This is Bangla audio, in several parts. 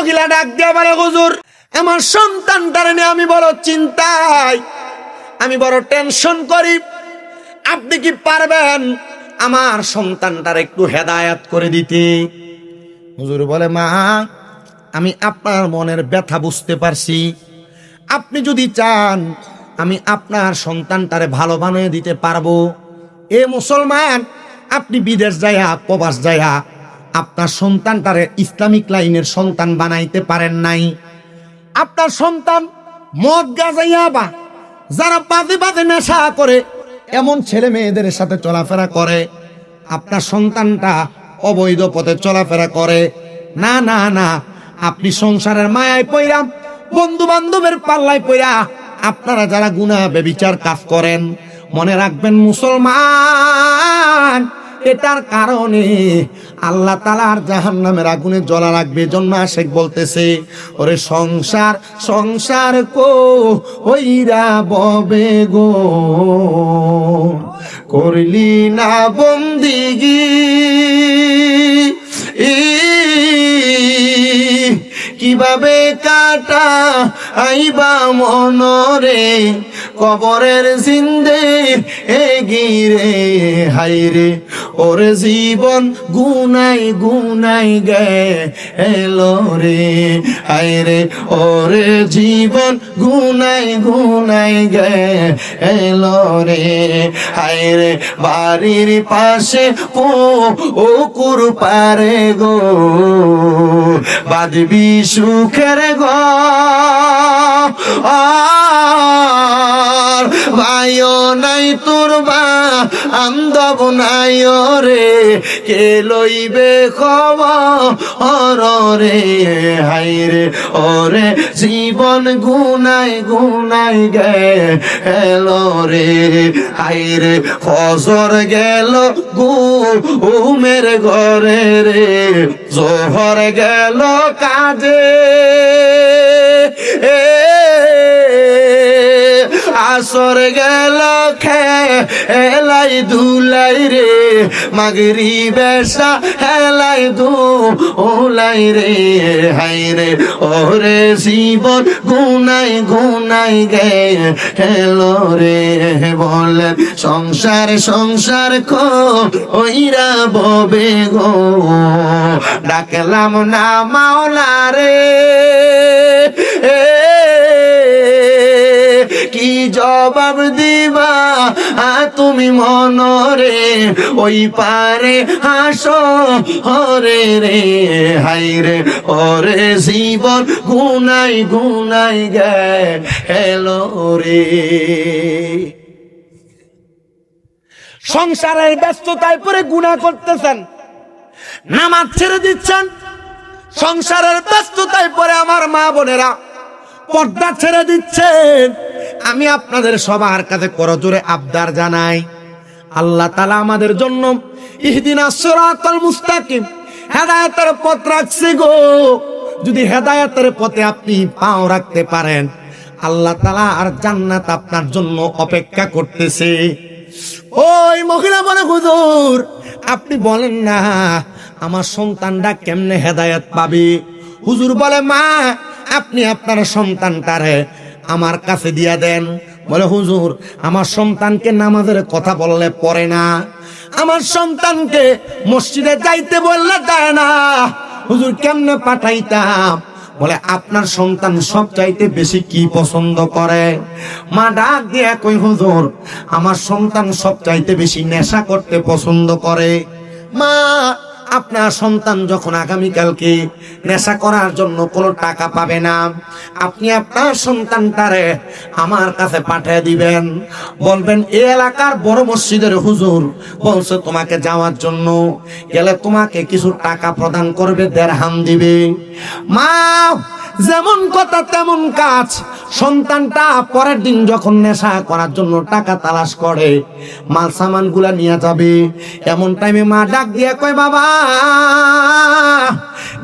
মহিলা ডাক দিয়ে বলে, হুজুর আমার সন্তানটারে নিয়ে আমি বড় চিন্তায়, আমি বড় টেনশন করি, আপনি কি পারবেন আমার সন্তানটার একটু হেদায়েত করে দিতে? হুজুর বলে, মা আমি আপনার মনের ব্যথা বুঝতে পারছি, আপনি যদি চান আমি আপনার সন্তানটারে ভালো বানিয়ে দিতে পারবো। এ মুসলমান, আপনি বিদেশ যায়া প্রবাস যায়া আপনার সন্তানটারে ইসলামিক লাইনের সন্তান বানাইতে পারেন নাই। আপনার সন্তান মদ গাঁজাইয়া বা যারা বাদে বাদে নেশা করে এমন ছেলে মেয়েদের সাথে চলাফেরা করে, আপনার সন্তানটা অবৈধ পথে চলাফেরা করে। না না না, আপনি সংসারের মায়ায় পইরা, বন্ধু বান্ধবের পাল্লায় পইরা আপনারা যারা গুনাহ ব্যভিচার কাজ করেন, মনে রাখবেন মুসলমান, এটার কারণে আল্লাহ তাআলার জাহান্নামের আগুনে জ্বলা রাখবে। জন্য আশিক বলতেছে, ওরে সংসার সংসার কো ওইরা ববে গো, করলি না বন্দিগি, কিভাবে কাটা আইবা মনরে, কবরের জিন্দে এগিরে হাইরে, ওরে জীবন গুনাই গুনাই গে এলো রে হাইরে, ওরে জীবন গুনাই গুনাই গে এলো রে হাইরে, বাড়ির পাশে পুকুর পারে গো, বাঁধবি সুখের ঘর, ভাইও নাই তোর বান্ধব নাই রে, কে লইবে খবর রে হাইরে, ওরে জীবন গুনাই গুনাই গেল রে হাইরে, ফজর গেল ঘুমের ঘরে রে, জোহর গেল কাজে, আসর গেল খেলাই দুলাই রে, মাগরিব এশা হেলাই দুলাই রে হাইরে, ওরে জীবন গুনাই গুনাই গেল রে। বলেন সংসার সংসার কইরা ববে গো, ডাকলাম না মাওলা রে, কি জবাব দিবা তুমি মনরে, ওই পারে হাসো হরে রে হাইরে, ওরে জীবন গুনাই গুনাই গেল রে। সংসারের ব্যস্ততায় পরে গুনাহ করতেছেন, নামাজ ছেড়ে দিচ্ছেন, সংসারের ব্যস্ততায় পরে আমার মা বোনেরা পর্দা ছেড়ে দিচ্ছেন। আমি আপনাদের সবার কাছে করজোরে আবদার জানাই, আল্লাহ তাআলা আমাদের জন্য ইহদিনাস সিরাতাল মুস্তাকিম হেদায়েতের পথ রাখছে গো। যদি হেদায়েতের পথে আপনি পাও রাখতে পারেন, আল্লাহ তাআলা আর জান্নাত আপনার জন্য অপেক্ষা করতেছে। ওই মহিলা বলে, হুজুর আপনি বলেন না আমার সন্তানটা কেমনে হেদায়েত পাবে? হুজুর বলে, মা আপনি আপনার সন্তানটারে আমার কাছে দিয়া দেন। বলে, হুজুর আমার সন্তানকে নামাজের কথা বললে পড়ে না, আমার সন্তানকে মসজিদে যাইতে বললে যায় না, হুজুর কেমনে পাঠাইতাম? বলে, আপনার সন্তান সব চাইতে বেশি কি পছন্দ করে? মা ডাক দিয়ে কই, হুজুর আমার সন্তান সব চাইতে বেশি নেশা করতে পছন্দ করে। মা আপনার সন্তান যখন আগামীকালকে নেশা করার জন্য কোনো টাকা পাবে না, আপনি আপনার সন্তানটারে আমার কাছে পাঠিয়ে দিবেন, বলবেন এই এলাকার বড় মসজিদের হুজুর বলছে তোমাকে যাওয়ার জন্য, গেলে তোমাকে কিছু টাকা প্রদান করবে, দিরহাম দিবে। মা যেমন কথা তেমন কাজ। সন্তানটা পরের দিন যখন নেশা করার জন্য টাকা তালাশ করে, মাল সামান গুলা নিয়ে যাবে, এমন টাইমে মা ডাক দিয়ে কয়, বাবা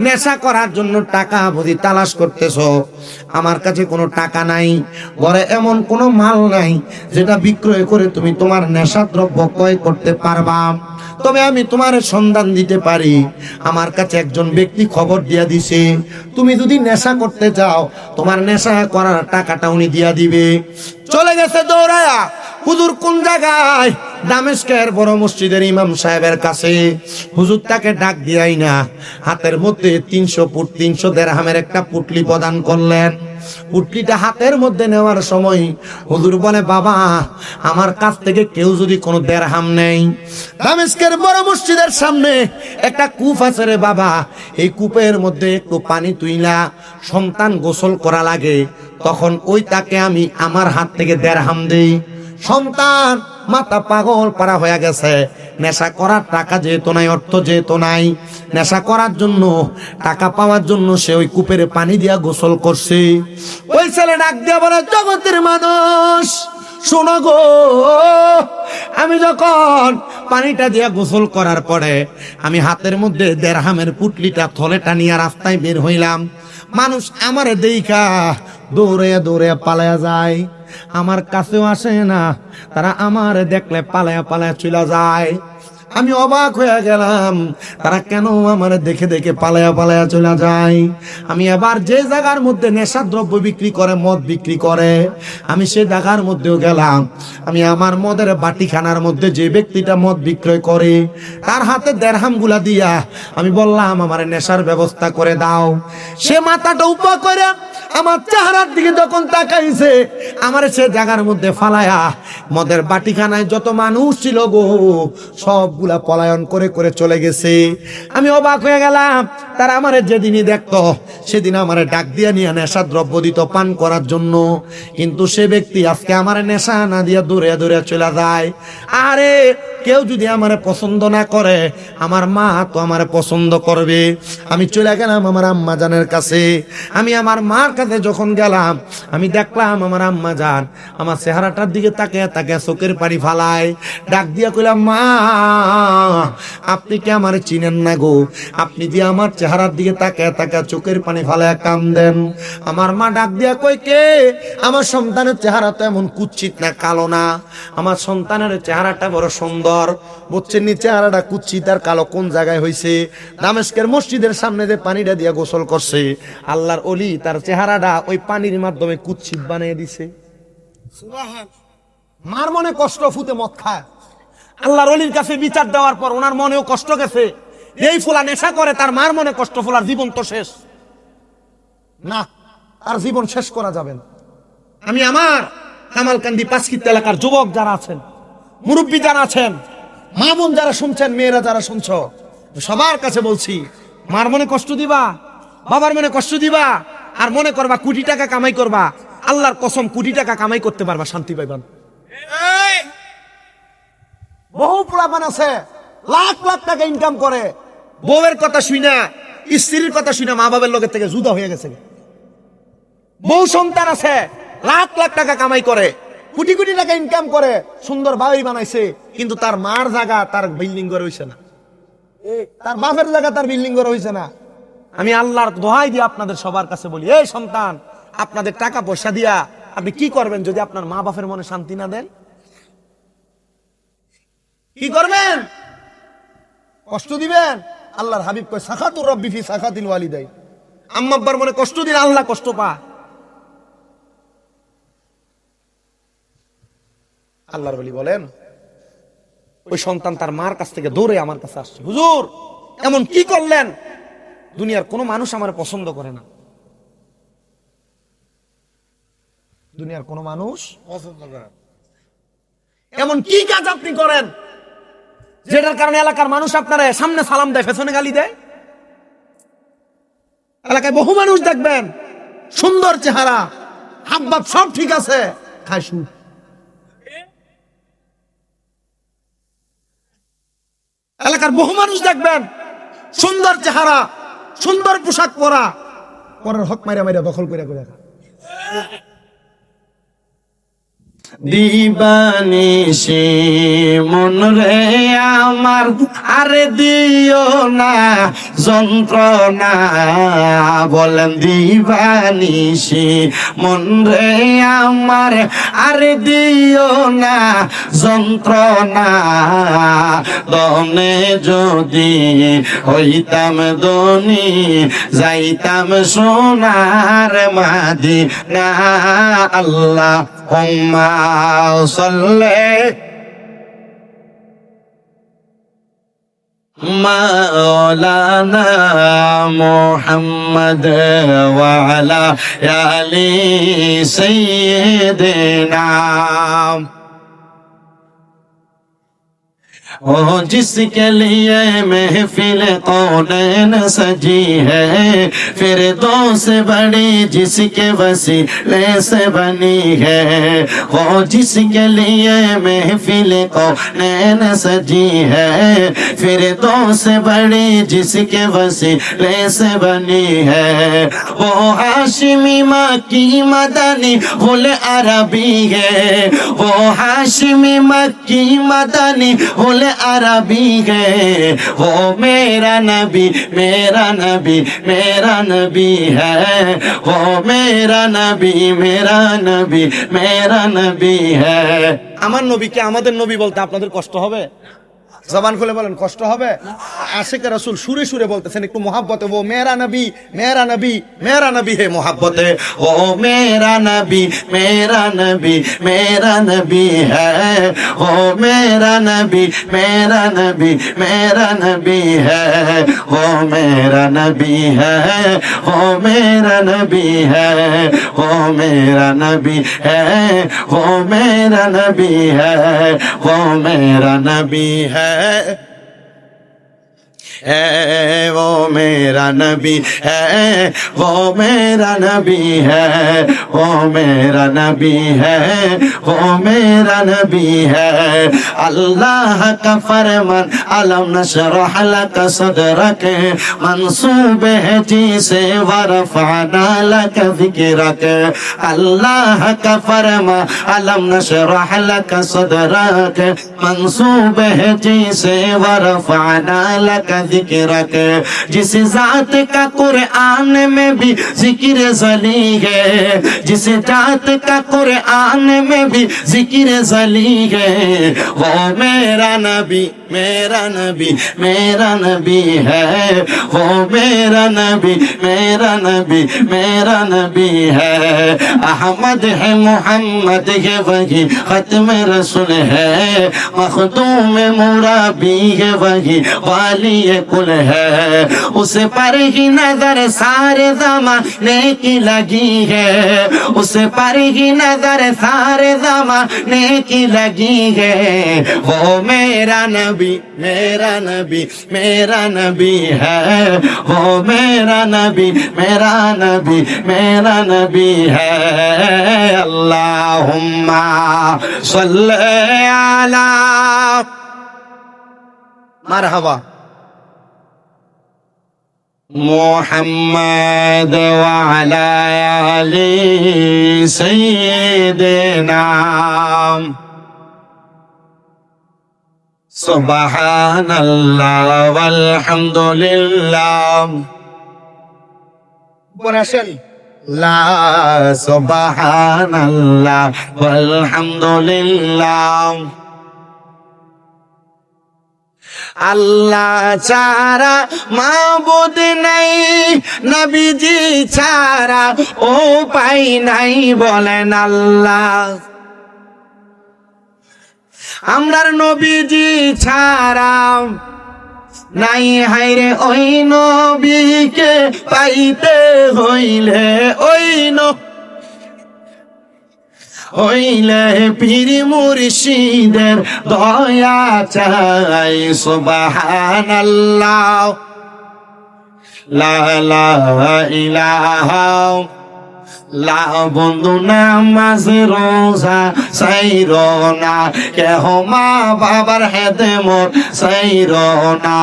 নেশা করার জন্য টাকা বুঝি তালাশ করতেছো। আমার কাছে কোনো টাকা নাই, ঘরে এমন কোনো মাল নাই যেটা বিক্রয় করে তুমি তোমার নেশা দ্রব্য ক্রয় করতে পারবা। তবে আমি তোমার সন্ধান দিতে পারি। আমার কাছে একজন ব্যক্তি খবর দিয়া দিছে, তুমি যদি নেশা করতে চাও তোমার নেশা করার টাকাটা উনি দিয়া দিবে। চলে গেছে দৌড়ায়া। হুজুর কোন জায়গায়? দামেস্কের বড় মসজিদের ইমাম সাহেবের কাছে। হুজুর তাকে ডাক দিয়াই না, হাতের মধ্যে 300 ফুট 300 দিরহামের একটা পুটলি প্রদান করলেন। পুটলিটা হাতের মধ্যে নেওয়ার সময় হুজুর বলে, বাবা আমার কাছ থেকে কেউ যদি কোনো দিরহাম নেই, দামেস্কের বড় মসজিদের সামনে একটা কূপ আছে রে বাবা, এই কূপের মধ্যে একটু পানি তুইলা সন্তান গোসল করা লাগে, তখন ওই তাকে আমি আমার হাত থেকে দিরহাম দেই। সন্তান মাথা পাগল পারা হয়ে গেছে। নেশা করার টাকা যেহেতু নাই, অর্থ যেহেতু নাই, নেশা করার জন্য টাকা পাওয়ার জন্য সে ওই কূপের পানি দিয়া গোসল করছে। ওই ছেলে ডাক দিয়া বলে, জগতের মানুষ শোনো গো, আমি যখন পানিটা দিয়া গোসল করার পরে আমি হাতের মধ্যে দিরহামের পুটলিটা থলেটা নিয়ে রাস্তায় বের হইলাম, মানুষ আমারে দেইখা দৌড়ে দৌড়ে পালায়া যায়, আমার কাছেও আসে না, তারা আমার দেখলে পালায়া পালায়া চলে যায়। আমি অবাক হয়ে গেলাম, তারা কেন আমার দেখে দেখে পালায়া পালায়া চলে যায়। আমি এবার যে জায়গার মধ্যে নেশা দ্রব্য বিক্রি করে, মদ বিক্রি করে, আমি সে জায়গার মধ্যেও গেলাম। আমি আমার মদের বাটিখানার মধ্যে যে ব্যক্তিটা মদ বিক্রয় করে তার হাতে দিরহাম গুলা দিয়া আমি বললাম, আমার নেশার ব্যবস্থা করে দাও। সে মাথাটা উপা করে আমার চেহারার দিকে যখন তাকাইছে, আমার সে জায়গার মধ্যে ফালায়া মদের বাটিখানায় যত মানুষ ছিল গো সবগুলা পলায়ন করে করে চলে গেছে। আমি অবাক হয়ে গেলাম। তারা আমারে যেদিনই দেখতো সেদিন আমারে ডাক দিয়া নিয়ে নেশা দ্রব্য দিত পান করার জন্য, কিন্তু সে ব্যক্তি আজকে আমার নেশা না দিয়া দূরে দূরে চলে যায়। আরে কেউ যদি আমারে পছন্দ না করে, আমার মা তো আমারে পছন্দ করবে। আমি চলে গেলাম আমার আম্মা জানের কাছে। আমি আমার মার কাছে যখন গেলাম, আমি দেখলাম আমার আম্মা জান আমার চেহারাটার দিকে তাকে তাকে চোখের পানি ফালায়। ডাক দিয়া কইলাম, মা আপনি কি আমার চিনেন না গো? আপনি যে আমার চেহারার দিকে তাকে তাকে চোখের পানি ফালায় কান্দেন। আমার মা ডাক দিয়া কই, কে? আমার সন্তানের চেহারা তো এমন কুৎসিত না, কালো না, আমার সন্তানের চেহারাটা বড় সুন্দর। বুঝছেন নি চেহারাটা কুৎসিত আর কালো কোন জায়গায় হইছে? দামেস্কের মসজিদের সামনে যে পানিটা দিয়া গোসল করছে, আল্লাহর ওলি তার চেহারাটা ওই পানির মাধ্যমে কুৎসিত বানিয়ে দিছে। মার মনে কষ্ট, ফুতে মদ খায়। আল্লাহর ওলির কাছে বিচার দেওয়ার পর ওনার মনেও কষ্ট গেছে। এই ফুলা নেশা করে, তার মার মনে কষ্ট, ফুলার জীবন তো শেষ না, তার জীবন শেষ করা যাবে না। আমি আমার কামালকান্দি পাঁচকিত্তা এলাকার যুবক যারা আছেন, মুরব্বী যারা আছেন, মা বোন যারা শুনছেন, মেয়েরা যারা শুনছ, সবার কাছে বলছি, মার মনে কষ্ট দিবা, বাবার মনে কষ্ট দিবা, আর মনে করবা কোটি টাকা কামাই করবা। আল্লাহর কসম কোটি টাকা কামাই করতে পারবা, শান্তি পাইবা না। বহু পোলাপান আছে লাখ লাখ টাকা ইনকাম করে, বউয়ের কথা শুনা, স্ত্রীর কথা শুনা মা বাবার লোকের থেকে জুদা হয়ে গেছে। বউ সন্তান আছে লাখ লাখ টাকা কামাই করে, কোটি কোটি টাকা ইনকাম করে, সুন্দর বাড়ি বানাইছে, কিন্তু তার মার জায়গা তার বিল্ডিং করে হইছে না, তার বাপের জায়গা তার বিল্ডিং করে হইছে না। আমি আল্লাহর দোহাই দিয়ে আপনাদের সবার কাছে বলি, এই সন্তান, আপনাদের টাকা পয়সা দিয়া আপনি কি করবেন যদি আপনার মা বাপের মনে শান্তি না দেন? কি করবেন? কষ্ট দিবেন? আল্লাহর হাবিব কয়, সাখাতুর রব্বি ফি সাখাতিল ওয়ালিদাইন। আম্মা আব্বার মনে কষ্ট দিন, আল্লাহ কষ্ট পায়। আল্লাহর ওলি বলেন, ওই সন্তান তার মার কাছ থেকে দৌড়ে আমার কাছে আসছে, হুজুর এমন কি করলেন? দুনিয়ার কোনো মানুষ আমার পছন্দ করে না, দুনিয়ার কোনো মানুষ পছন্দ করে। এমন কি কাজ আপনি করেন যেটার কারণে এলাকার মানুষ আপনার সামনে সালাম দেয়, পেছনে গালি দেয়? এলাকায় বহু মানুষ দেখবেন, সুন্দর চেহারা, হাবভাব সব ঠিক আছে, খায় সুদ। এলাকার বহু মানুষ দেখবেন, সুন্দর চেহারা, সুন্দর পোশাক পরা, পরের হক মাইরা মাইরা দখল করে করে। দিবানিশি মন রে আমার আর দিও না যন্ত্রণা, বলেন দিবানিশি মন রে আমার আর দিও না যন্ত্রণা, দনে যদি হইতাম দনি যাইতাম সোনার মাদিনা। আল্লাহ সাল্লি মাওলানা মুহাম্মদ ওয়া আলা আলি সাইয়্যিদিনা। ओ जिसके लिए महफिल कौनैन सजी है, फिर दो से बड़ी जिसके वसीले से बनी है। ओ जिसके लिए महफिल कौनैन सजी है, फिर दो से बड़ी जिसके वसीले से बनी है। वो हाशिमी मक्की मदनी गुल अरबी है, वो हाशिमी मक्की मदनी गुल अरबी है। वो मेरा नबी मेरा नबी मेरा नबी है, वो मेरा नबी मेरा नबी मेरा नबी है। আমার নবীকে আমাদের নবী বলতে আপনাদের কষ্ট হবে? জবান খুলে বলেন, কষ্ট হবে? আশিক রাসূল সুরে সুরে বলতেছেন একটু মোহাব্বতে, ও মেরা নবী মেরা নবী মেরা নবী হে মোহাব্বতে, ও মেরা নবী মেরা নবী মেরা নবী হ্যাঁ, ও মেরা নবী মেরা নবী মেরা নবী হ্যাঁ, ও মেরা নবী হ্যাঁ, ও মেরা নবী হ্যাঁ, ও মেরা নবী হ্যাঁ, ও মেরা নবী হ্যাঁ, ও মেরা নবী হ্যাঁ, वो मेरा नबी है, वो मेरा नबी है, वो मेरा नबी है, वो मेरा नबी है। अल्लाह का फरमान अलम नशरह लक सदरक, मंसूब है जिसे वरफअना लक ज़िक्रक। अल्लाह का फरमान अलम नशरह लक सदरक, मंसूब है जिसे वरफअना लक ज़िक्रक। जिस जात का कुरान में भी जिक्र ज़ली है, जिस जात का कुरान में भी जिक्र ज़ली है, वो मेरा नबी मेरा नबी मेरा नबी है, वो मेरा नबी मेरा नबी मेरा नबी है। अहमद है मोहम्मद है वही खत्म रसूल है, मखदूम मुराबी है वही वाली कुल है। उस पर ही नजर सारे ज़माने की लगी है, उस पर ही नजर सारे ज़माने की लगी है। वो मेरा नबी मेरा नबी मेरा नबी है, वो मेरा नबी मेरा नबी मेरा नबी है। अल्लाहुम्मा सल्ली अला मरहबा मुहम्मद व अला आलि सय्यिदिना। सुबहानाल्लाह वलहम्दुलिल्लाह। বলেন লা সুবহানাল্লাহ ওয়ালহামদুলিল্লাহ। আল্লাহ ছাড়া মাবুদ নাই, নবীজি ছাড়া উপায় নাই, বলেন আল্লাহ। আমরার নবীজি ছাড়া নাই হায়রে ওই নবীকে পাইতে হইলে, হইলে পীর মুর্শিদের দয়া চাই। সুবহানাল্লাহ লা ইলাহা লা। বন্ধু নামাজ রোজা সাইরো না, কেহ মা বাবার হেদমত সাইরো না।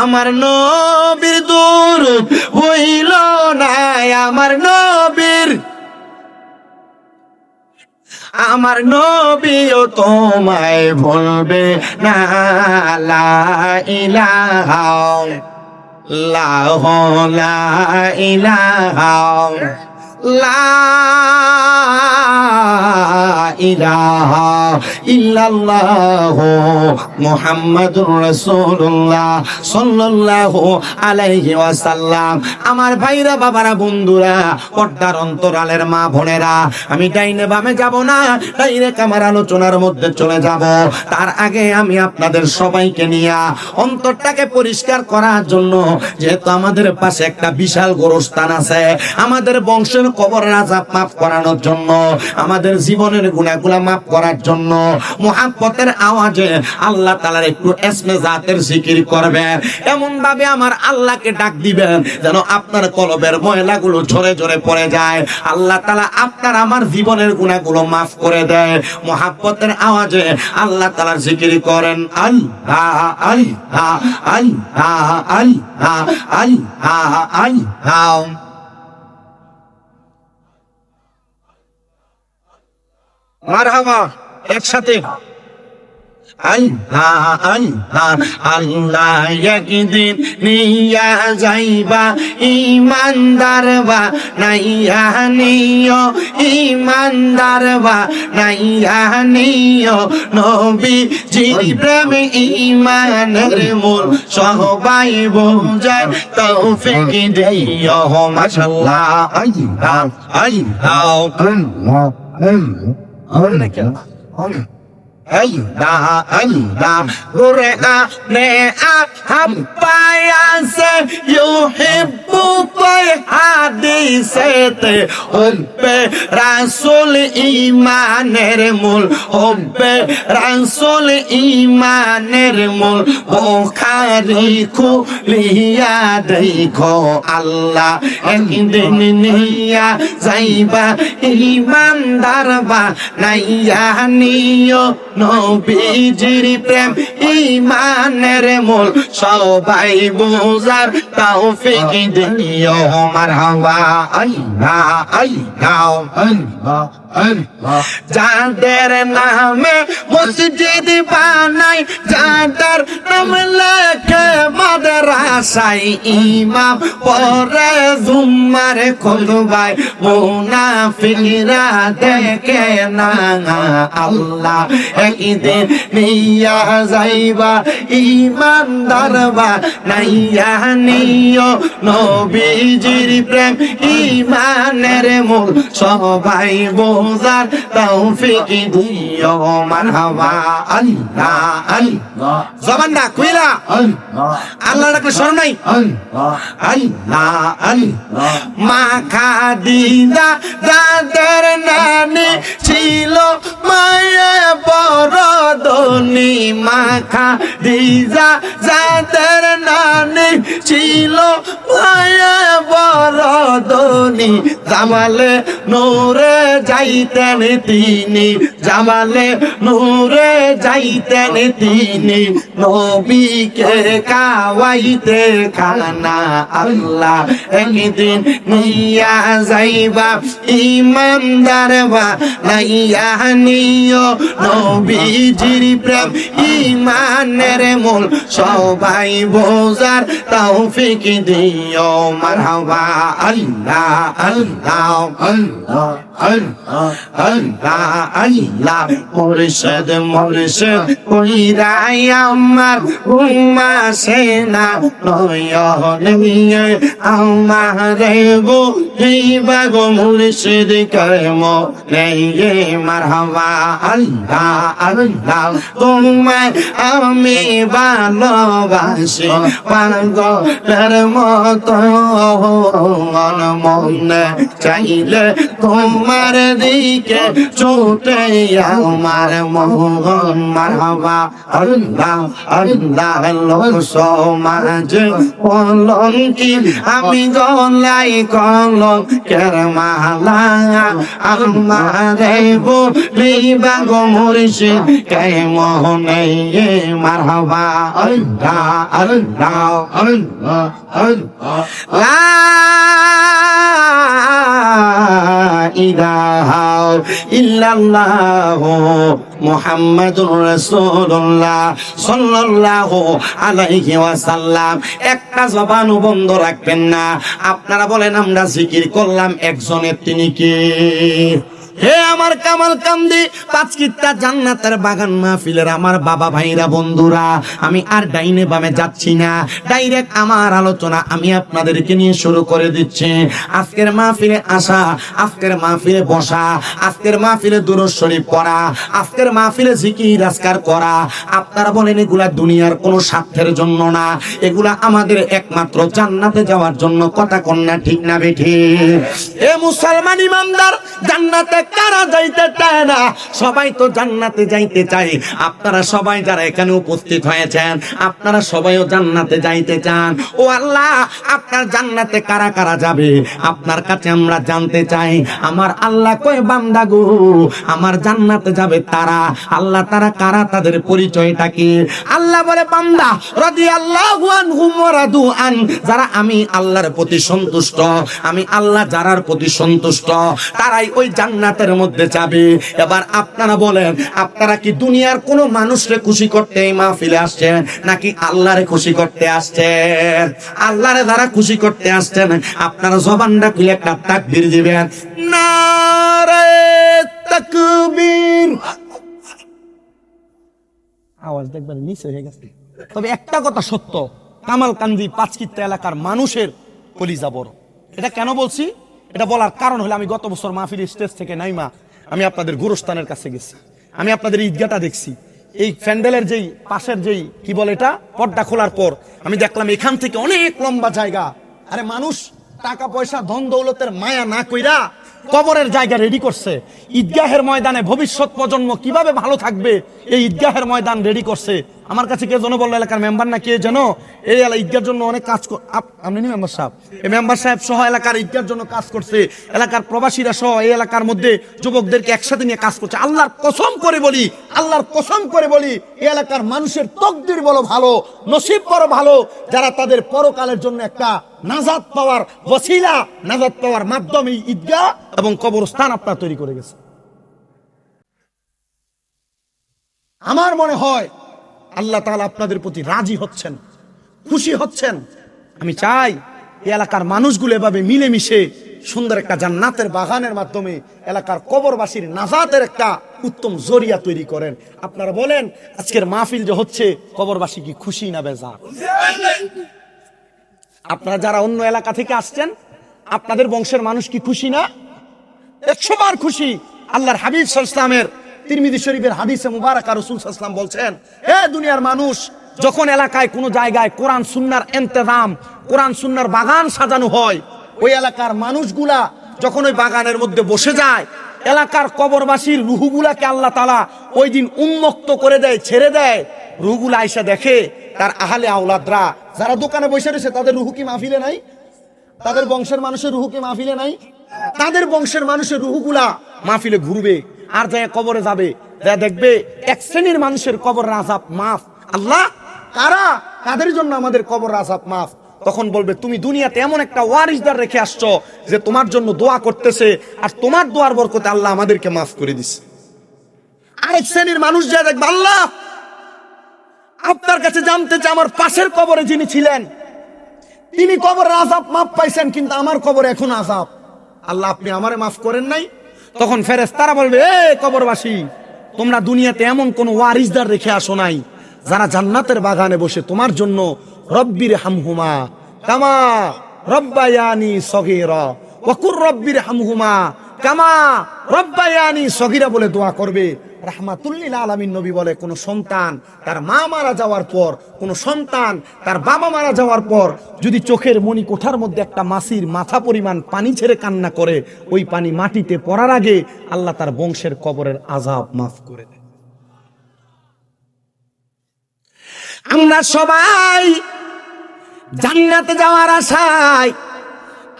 আমার নবীর দুরূদ হইল না, আমার নবীর আমার নবীও তোমায় ভুলবে না। লা ইলাহা ইল্লাল্লাহ, লা ইলাহা ইলাহা ইল্লাল্লাহ মুহাম্মাদুর রাসূলুল্লাহ সাল্লাল্লাহু আলাইহি ওয়াসাল্লাম। আমার ভাইরা, বাবারা, বন্ধুরা, পর্দার অন্তরালের মা বোনেরা, আমি ডাইনে বামে যাব না, ডাইরেক্ট আমার আলোচনার মধ্যে চলে যাব। তার আগে আমি আপনাদের সবাইকে নিয়ে অন্তরটাকে পরিষ্কার করার জন্য, যেহেতু আমাদের পাশে একটা বিশাল গোরস্থান আছে, আমাদের বংশের কবরের আযাব মাফ করানোর জন্য, আমাদের জীবনের গুনাহগুলো মাফ করার জন্য মুহাব্বতের আওয়াজে আল্লাহ তাআলার একটু ইসমে জাতের জিকির করবেন। এমন ভাবে আমার আল্লাহকে ডাক দিবেন যেন আপনার কলবের ময়লাগুলো ঝরে ঝরে পড়ে যায়। আল্লাহ তাআলা আপনার আমার জীবনের গুনাহগুলো মাফ করে দেয়। মুহাব্বতের আওয়াজে আল্লাহ তাআলার জিকির করেন। আল্লাহ আল্লাহ আল্লাহ আল্লাহ আল্লাহ আল্লাহ। মারহাবা, একসাথে আল্লাহ আল্লাহ আল্লাহ। একদিন নিয়া যাইবা ইমানদার বা নাইয়া নিও, ইমানদার বা নাইয়া নিও। নবীজির প্রেম ইমানের মূল, সবাই বোঝায় তৌফিক দিও। মাশাআল্লাহ আল্লাহ আল্লাহ আল্লাহ আল্লাহ। কুরআনে আহাবায়াসে ইউহিব্বু তাই হাদিসেতে হুব্বে রাসূল ঈমানের মূল, হুব্বে রাসূল ঈমানের মূল। বুখারী খুলিয়া দেখো আল্লাহ একদিন নিয়া যাইবা ইমানদার বা নাইয়া নিও। নবীজির প্রেম ইমানের মূল, সবাই বোঝার তৌফিক দিও। মারহাবা আল্লাহ আল্লাহ আল্লাহ আল্লাহ। যাদের নামে মসজিদ বানাই, যাদের নাম লেখে মাদ্রাসায় ইমাম পড়ে জুম্মার খুতবায়, মুনাফিকরা দেখে না আল্লাহ একদিন নিয়া যাইবা ইমানদার বা নাইয়া নিও। নবীজির প্রেম ইমানের মূল, সবাই বোঝার তৌফিক দিও। মারহাবা আল্লাহ আল্লাহ। জবান না কইলা আল্লাহ ডাকলে শরম নাই। আল্লাহ আল্লাহ। মা খাদিজা যাদের নানি ছিল মায়ে বড় ধনী, মা খাদিজা যাদের নানি ছিল মায়ে বড় ধনী। জামালে নূরে যাইতেন তিনি, জামালে নূরে যাইতেন তিনি। নবীকে খাওয়াইতে খানা আল্লাহ একদিন নিয়া যাইবা ইমানদার বা নাইয়া নিও। নবীজির প্রেম ইমানের মূল, সবাই বোঝার তৌফিক দিও। মারহাবা আল্লাহ আল্লাহ আল্লাহ আল্লাহ আল্লাহ আল্লাহ। মুর্শিদ মুর্শিদ কইরাই আমার ঘুমা সেনা নয়নে আমারে বুঝিবা গো মুর্শিদ কর্ম নেই। মারহাবা আল্লাহ আল্লাহ। তোমায় আমি ভালোবাসি পাগলের মতো, মনে চাইলে তোমার দিকে ছুটে আমার মন। মারহাবা আল্লাহ আল্লাহ। লোক সমাজ কলঙ্কি, আমি গলাই কলঙ্কের মালা। আমারে বলিবা গো মুর্শিদ কেমনে। মারহাবা আল্লাহ আল্লাহ আল্লাহ আল্লাহ। লা ইলাহা ইল্লাল্লাহু মুহাম্মাদুর রাসূলুল্লাহ সাল্লাল্লাহু আলাইহি ওয়াসাল্লাম। একটা জবানও বন্ধ রাখবেন না। আপনারা বলেন আমরা জিকির করলাম, একজনের তিনি কে? হে আমার কামাল কান্দি পাঁচকিত্তা জান্নাতের বাগান মাহফিলের আমার বাবা ভাইরা বন্ধুরা, আমি আর ডাইনে বামে যাচ্ছি না, ডাইরেক্ট আমার আলোচনা আমি আপনাদেরকে নিয়ে শুরু করে দিচ্ছি। আজকের মাহফিলে আসা, আজকের মাহফিলে বসা, আজকের মাহফিলে দুরূদ শরীফ পড়া, আজকের মাহফিলে জিকির আজকার করা, আপনারা বলেন এগুলা দুনিয়ার কোনো স্বার্থের জন্য না, এগুলা আমাদের একমাত্র জান্নাতে যাওয়ার জন্য। কথা কন্যা ঠিক না বেঠি? এ মুসলমান ইমানদার, জান্নাতে কারা যাইতে চায় না? সবাই তো জান্নাতে যাইতে চায়। আপনারা সবাই যারা এখানে উপস্থিত হয়েছেন, আপনারা সবাইও জান্নাতে যাইতে চান। ও আল্লাহ, আপনার জান্নাতে কারা কারা যাবে আপনার কাছে আমরা জানতে চাই। আমার আল্লাহ কয় বান্দা গো, আমার জান্নাতে যাবে তারা। আল্লাহ তারা কারা, তাদের পরিচয়টা কি? আল্লাহ বলে বান্দা রাদিয়াল্লাহু আনহুম ওয়া রাদু আন, যারা আমি আল্লাহর প্রতি সন্তুষ্ট, আমি আল্লাহ যারার প্রতি সন্তুষ্ট, তারাই ওই জান্নাতের মধ্যে যাবে। এবার আপনারা বলেন, আপনারা কি দুনিয়ার কোন মানুষরে খুশি করতে এই মাহফিলে আসছেন, নাকি আল্লাহরে খুশি করতে আসছেন? আল্লাহরে যারা খুশি করতে আসছেন, আপনারা জবানটা খুলে একটা তাকবীর দিবেন, নারে তাকবীর। আওয়াজ দেখবেন নিচে হয়ে গেছে। তবে একটা কথা সত্য, কামালকান্দি পাঁচকিত্তা এলাকার মানুষের কলিজা বড়। এটা কেন বলছি? এটা বলার কারণ হলো, আমি গত বছর মাহফিল স্টেজ থেকে নাইমা আমি আপনাদের গুরুস্থানের কাছে গেছি, আমি আপনাদের ঈদগাহটা দেখছি। এই প্যান্ডেলের যেই পাশের যেই কি বলে এটা, পর্দা খোলার পর আমি দেখলাম এখান থেকে অনেক লম্বা জায়গা। আরে মানুষ টাকা পয়সা ধন দৌলতের মায়া না কইরা কবরের জায়গা রেডি করছে। ঈদগাহের ময়দানে ভবিষ্যৎ প্রজন্ম কিভাবে ভালো থাকবে, এই ঈদগাহের ময়দান রেডি করছে। আমার কাছে কে যেন বললো, এলাকার মেম্বার না কে যেন, এই ঈদগার জন্য অনেক কাজ। আপনি মেম্বার সাহেব, এই মেম্বার সাহেব সহ এলাকার ঈদগার জন্য কাজ করছে। এলাকার প্রবাসীরা সহ এই এলাকার মধ্যে যুবকদেরকে একসাথে নিয়ে কাজ করছে। আল্লাহর কসম করে বলি, আল্লাহর কসম করে বলি, এই এলাকার মানুষের তকদির বড় ভালো, নসিব বড় ভালো, যারা তাদের পরকালের জন্য একটা নাজাত পাওয়ার ওসিলা, নাজাত পাওয়ার মাধ্যমে ঈদগাহ এবং কবরস্থান আপনারা তৈরি করে গেছে। আমার মনে হয় আল্লাহ তাআলা আপনাদের প্রতি রাজি হচ্ছেন, খুশি হচ্ছেন। আমি চাই এই এলাকার মানুষগুলো এভাবে মিলেমিশে সুন্দর একটা জান্নাতের বাগানের মাধ্যমে এলাকার কবরবাসীর নাজাতের একটা উত্তম জরিয়া তৈরি করেন। আপনারা বলেন, আজকের মাহফিল যে হচ্ছে, কবরবাসী কি খুশি না বেজার? আপনারা যারা অন্য এলাকা থেকে আসছেন, আপনাদের বংশের মানুষ কি খুশি না? 100 বার খুশি। আল্লাহর হাবিব সাল্লাল্লাহু আলাইহি ওয়াসাল্লামের তিরমিজি শরীফের হাদিসে মুবারাকা রাসূল সাল্লাল্লাহু আলাইহি ওয়াসাল্লাম বলছেন, হে দুনিয়ার মানুষ, যখন এলাকায় কোনো জায়গায় কোরআন সুন্নাহর ইন্তজাম, কোরআন সুন্নাহর বাগান সাজানো হয়, ওই এলাকার মানুষগুলা যখন ওই বাগানের মধ্যে বসে যায়, এলাকার কবরবাসীর রুহগুলাকে আল্লাহ তাআলা ওই দিন উন্মুক্ত করে দেয়, ছেড়ে দেয়। রুহগুলা আয়েশা দেখে তার আহলে আওলাদরা যারা দোকানে বসে রয়েছে, তাদের রুহু কি মাহফিলে নাই? তাদের বংশের মানুষের রুহু কি মাহফিলে নাই? তাদের বংশের মানুষের রুহগুলা মাহফিলে ঘুরবে, আর যায় কবরে যাবে, যা দেখবে এক শ্রেণীর মানুষের কবরের আযাব মাফ। আল্লাহ, কারা, কাদের জন্য আমাদের কবরের আযাব মাফ? তখন বলবে, তুমি দুনিয়াতে এমন একটা ওয়ারিসদার রেখে আসছো যে তোমার জন্য দোয়া করতেছে, আর তোমার দোয়ার বরকতে আল্লাহ আমাদেরকে মাফ করে দিছে। আরেক শ্রেণীর মানুষ যা দেখবে, আল্লাহ আপনার কাছে জানতে চাই, আমার পাশের কবরে যিনি ছিলেন তিনি কবরের আযাব মাফ পাইছেন, কিন্তু আমার কবরে এখন আযাব, আল্লাহ আপনি আমারে মাফ করেন নাই। তখন ফেরেশতারা বলবে, এ কবরবাসী, তোমরা দুনিয়াতে এমন কোন ওয়ারিসদার রেখে আসো নাই যারা জান্নাতের বাগানে বসে তোমার জন্য রব্বির হামহুমা কামা রব্বায়ানি সগীরা ওয়া কুর রব্বির হামহুমা কামা রব্বায়ানি সগীরা বলে দোয়া করবে। রাহমাতুল লিল আলামিন নবী বলে, কোন সন্তান তার মা মারা যাওয়ার পর, কোন সন্তান তার বাবা মারা যাওয়ার পর যদি চোখের মনি কোঠার মধ্যে একটা মাছির মাথা পরিমাণ পানি ছেড়ে কান্না করে, ওই পানি মাটিতে পড়ার আগে আল্লাহ তার বংশের কবরের আযাব মাফ করে দেয়। আমরা সবাই জান্নাতে যাওয়ার আশায়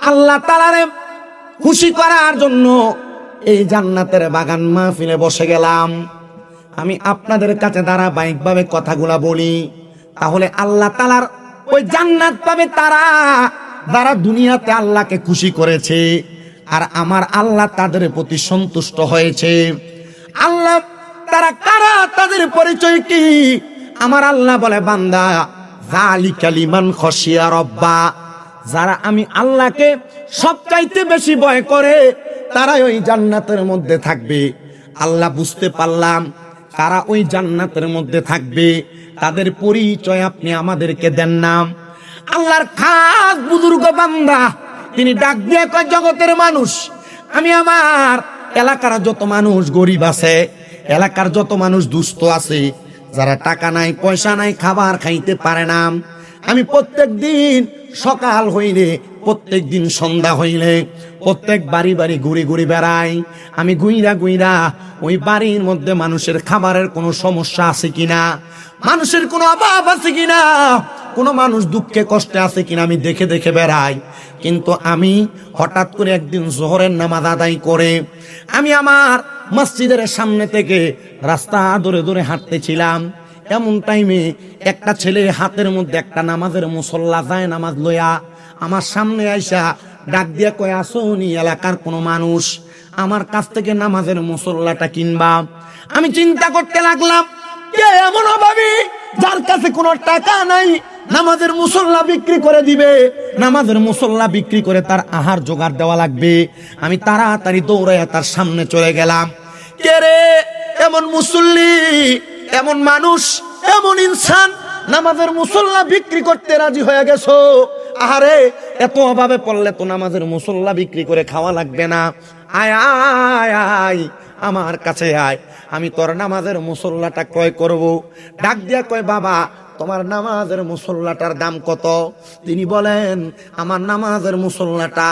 আল্লাহ তাআলারে খুশি করার জন্য এই জান্নাতের বাগান মাহফিলে বসে গেলাম। আমি আপনাদের কাছে ধারাবাহিকভাবে কথাগুলা বলি, তাহলে আল্লাহ তাআলার ওই জান্নাত পাবে তারা যারা দুনিয়াতে আল্লাহকে খুশি করেছে, আর আমার আল্লাহ তাদের প্রতি সন্তুষ্ট হয়েছে। আল্লাহ তারা কারা, তাদের পরিচয় কি? আমার আল্লাহ বলে, বান্দা যালিকা লিমান খশিয়া রব্বা, যারা আমি আল্লাহকে সবচাইতে বেশি ভয় করে তারাই ওই জান্নাতের মধ্যে থাকবে। আল্লাহ বুঝতে পারলাম কারা ওই জান্নাতের মধ্যে থাকবে, তাদের পরিচয় আপনি আমাদেরকে দেন না। আল্লাহর খাস বুজুর্গ বান্দা তিনি ডাক দিয়ে কয়, জগতের মানুষ, আমি আমার এলাকার যত মানুষ গরিব আছে, এলাকার যত মানুষ দুস্থ আছে, যারা টাকা নাই পয়সা নাই খাবার খাইতে পারে না, আমি প্রত্যেক দিন সকাল হইলে, প্রত্যেক দিন সন্ধ্যা হইলে প্রত্যেক বাড়ি বাড়ি ঘুরে ঘুরে বেড়াই। আমি গুইরা গুইরা ওই বাড়ির মধ্যে মানুষের খাবারের কোনো সমস্যা আছে কিনা, মানুষের কোনো অভাব আছে কিনা, কোনো মানুষ দুঃখে কষ্টে আছে কিনা আমি দেখে দেখে বেড়াই। কিন্তু আমি হঠাৎ করে একদিন জোহরের নামাজ আদায় করে আমি আমার মসজিদের সামনে থেকে রাস্তা ধরে ধরে হাঁটতেছিলাম। এমন টাইমে একটা ছেলে হাতের মধ্যে একটা নামাজের মুসল্লা যায় নামাজ লইয়া আমার সামনে আইসা ডাক দিয়া কয়, আসুনি এলাকার কোনো মানুষ আমার কাছ থেকে নামাজের মুসল্লাটা কিনবা। আমি চিন্তা করতে লাগলাম, কে এমন অভাবী যার কাছে কোনো টাকা নাই, নামাজের মুসল্লা বিক্রি করে দিবে, নামাজের মুসল্লা বিক্রি করে তার আহার জোগাড় দেওয়া লাগবে। আমি তাড়াতাড়ি দৌড়াইয়া তার সামনে চলে গেলাম। কে রে এমন মুসল্লি, এমন মানুষ, এমন ইনসান নামাজের মুসল্লা বিক্রি করতে রাজি হয়ে গেছো? আহারে, এত অভাবে পড়লে তো নামাজের মুসল্লা বিক্রি করে খাওয়া লাগবে না। আয় আয় আয় আমার কাছে আয়, আমি তোর নামাজের মুসল্লাটা ক্রয় করব। ডাক দিয়া কয়, বাবা তোমার নামাজের মুসল্লাটার দাম কত? তিনি বলেন, আমার নামাজের মুসল্লাটা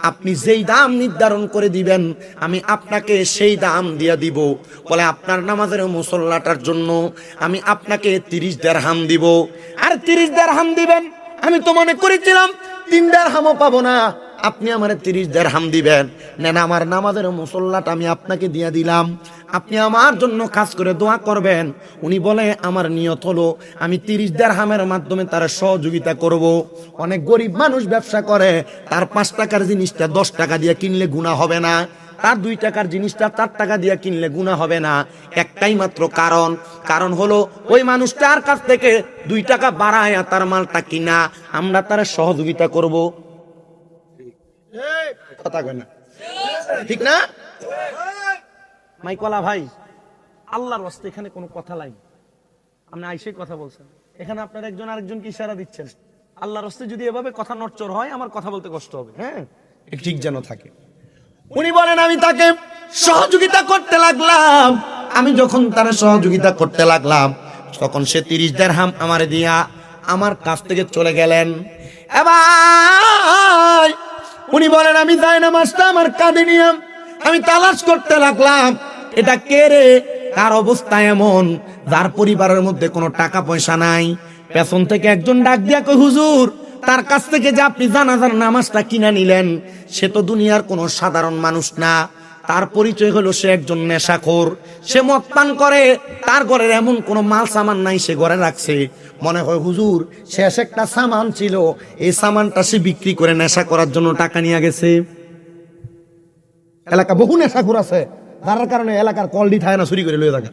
আপনি যেই দাম নির্ধারণ করে দিবেন আমি আপনাকে সেই দাম দিয়ে দিব। বলে, আপনার নামাজের মুসল্লাটার জন্য আমি আপনাকে 30 দিরহাম দিব। আর 30 দিরহাম দিবেন? আমি তো মনে করেছিলাম 3 দিরহামও পাবো না, আপনি আমার 30 দিরহাম দিবেন। নেন আমার নামাজের মুসল্লাটা আমি আপনাকে দিয়ে দিলাম, আপনি আমার জন্য কাজ করে দোয়া করবেন। উনি বলে, আমার নিয়ত হলো আমি 30 দিরহামের মাধ্যমে তার সহযোগিতা করব। অনেক গরিব মানুষ ব্যবসা করে, তার 5 টাকার জিনিসটা 10 টাকা দিয়ে কিনলে গুনাহ হবে না, তার 2 টাকার জিনিসটা 4 টাকা দিয়ে কিনলে গুনাহ হবে না। একটাই মাত্র কারণ হলো ওই মানুষটার কাছ থেকে 2 টাকা বাড়ায়া তার মালটা কিনা, আমরা তার সহযোগিতা করব। কথা কয় না, ঠিক না? মাইকলা ভাই, আল্লাহর রাস্তায় এখানে কোনো কথা নাই, আপনি আইসে কথা বলছেন, এখানে আপনার একজন আরেকজনকে ইশারা দিচ্ছেন। আল্লাহর রাস্তায় যদি এভাবে কথা নড়চড় হয় আমার কথা বলতে কষ্ট হবে। হ্যাঁ, ঠিক যেন থাকে। উনি বলেন, আমি তাকে সহযোগিতা করতে লাগলাম। আমি যখন তার সহযোগিতা করতে লাগলাম তখন সে 30 দিরহাম আমারে দিয়া আমার কাছ থেকে চলে গেলেন। এবার উনি বলেন, আমি যাই নামাজটা আমার কাঁধে নিয়ে আমি তালাশ করতে লাগলাম, এটা কে রে, কার অবস্থা এমন যার পরিবারের মধ্যে কোনো টাকা পয়সা নাই। পেছন থেকে একজন ডাক দিয়া কই, হুজুর তার কাছ থেকে যে আপনি জানাজার নামাজটা কিনা নিলেন সে তো দুনিয়ার কোনো সাধারণ মানুষ না, তার পরিচয় হলো সে একজন নেশাখোর, সে মদ পান করে, তার ঘরের এমন কোনো মাল সামান নাই সে ঘরে রাখছে। মনে হয় হুজুর শেষ একটা সামান ছিল, এই সামানটা সে বিক্রি করে নেশা করার জন্য টাকা নিয়ে গেছে। এলাকা বহু নেশাখোর আছে, যার কারণে এলাকার কলডি থাকে না, চুরি করে লয়ে থাকে।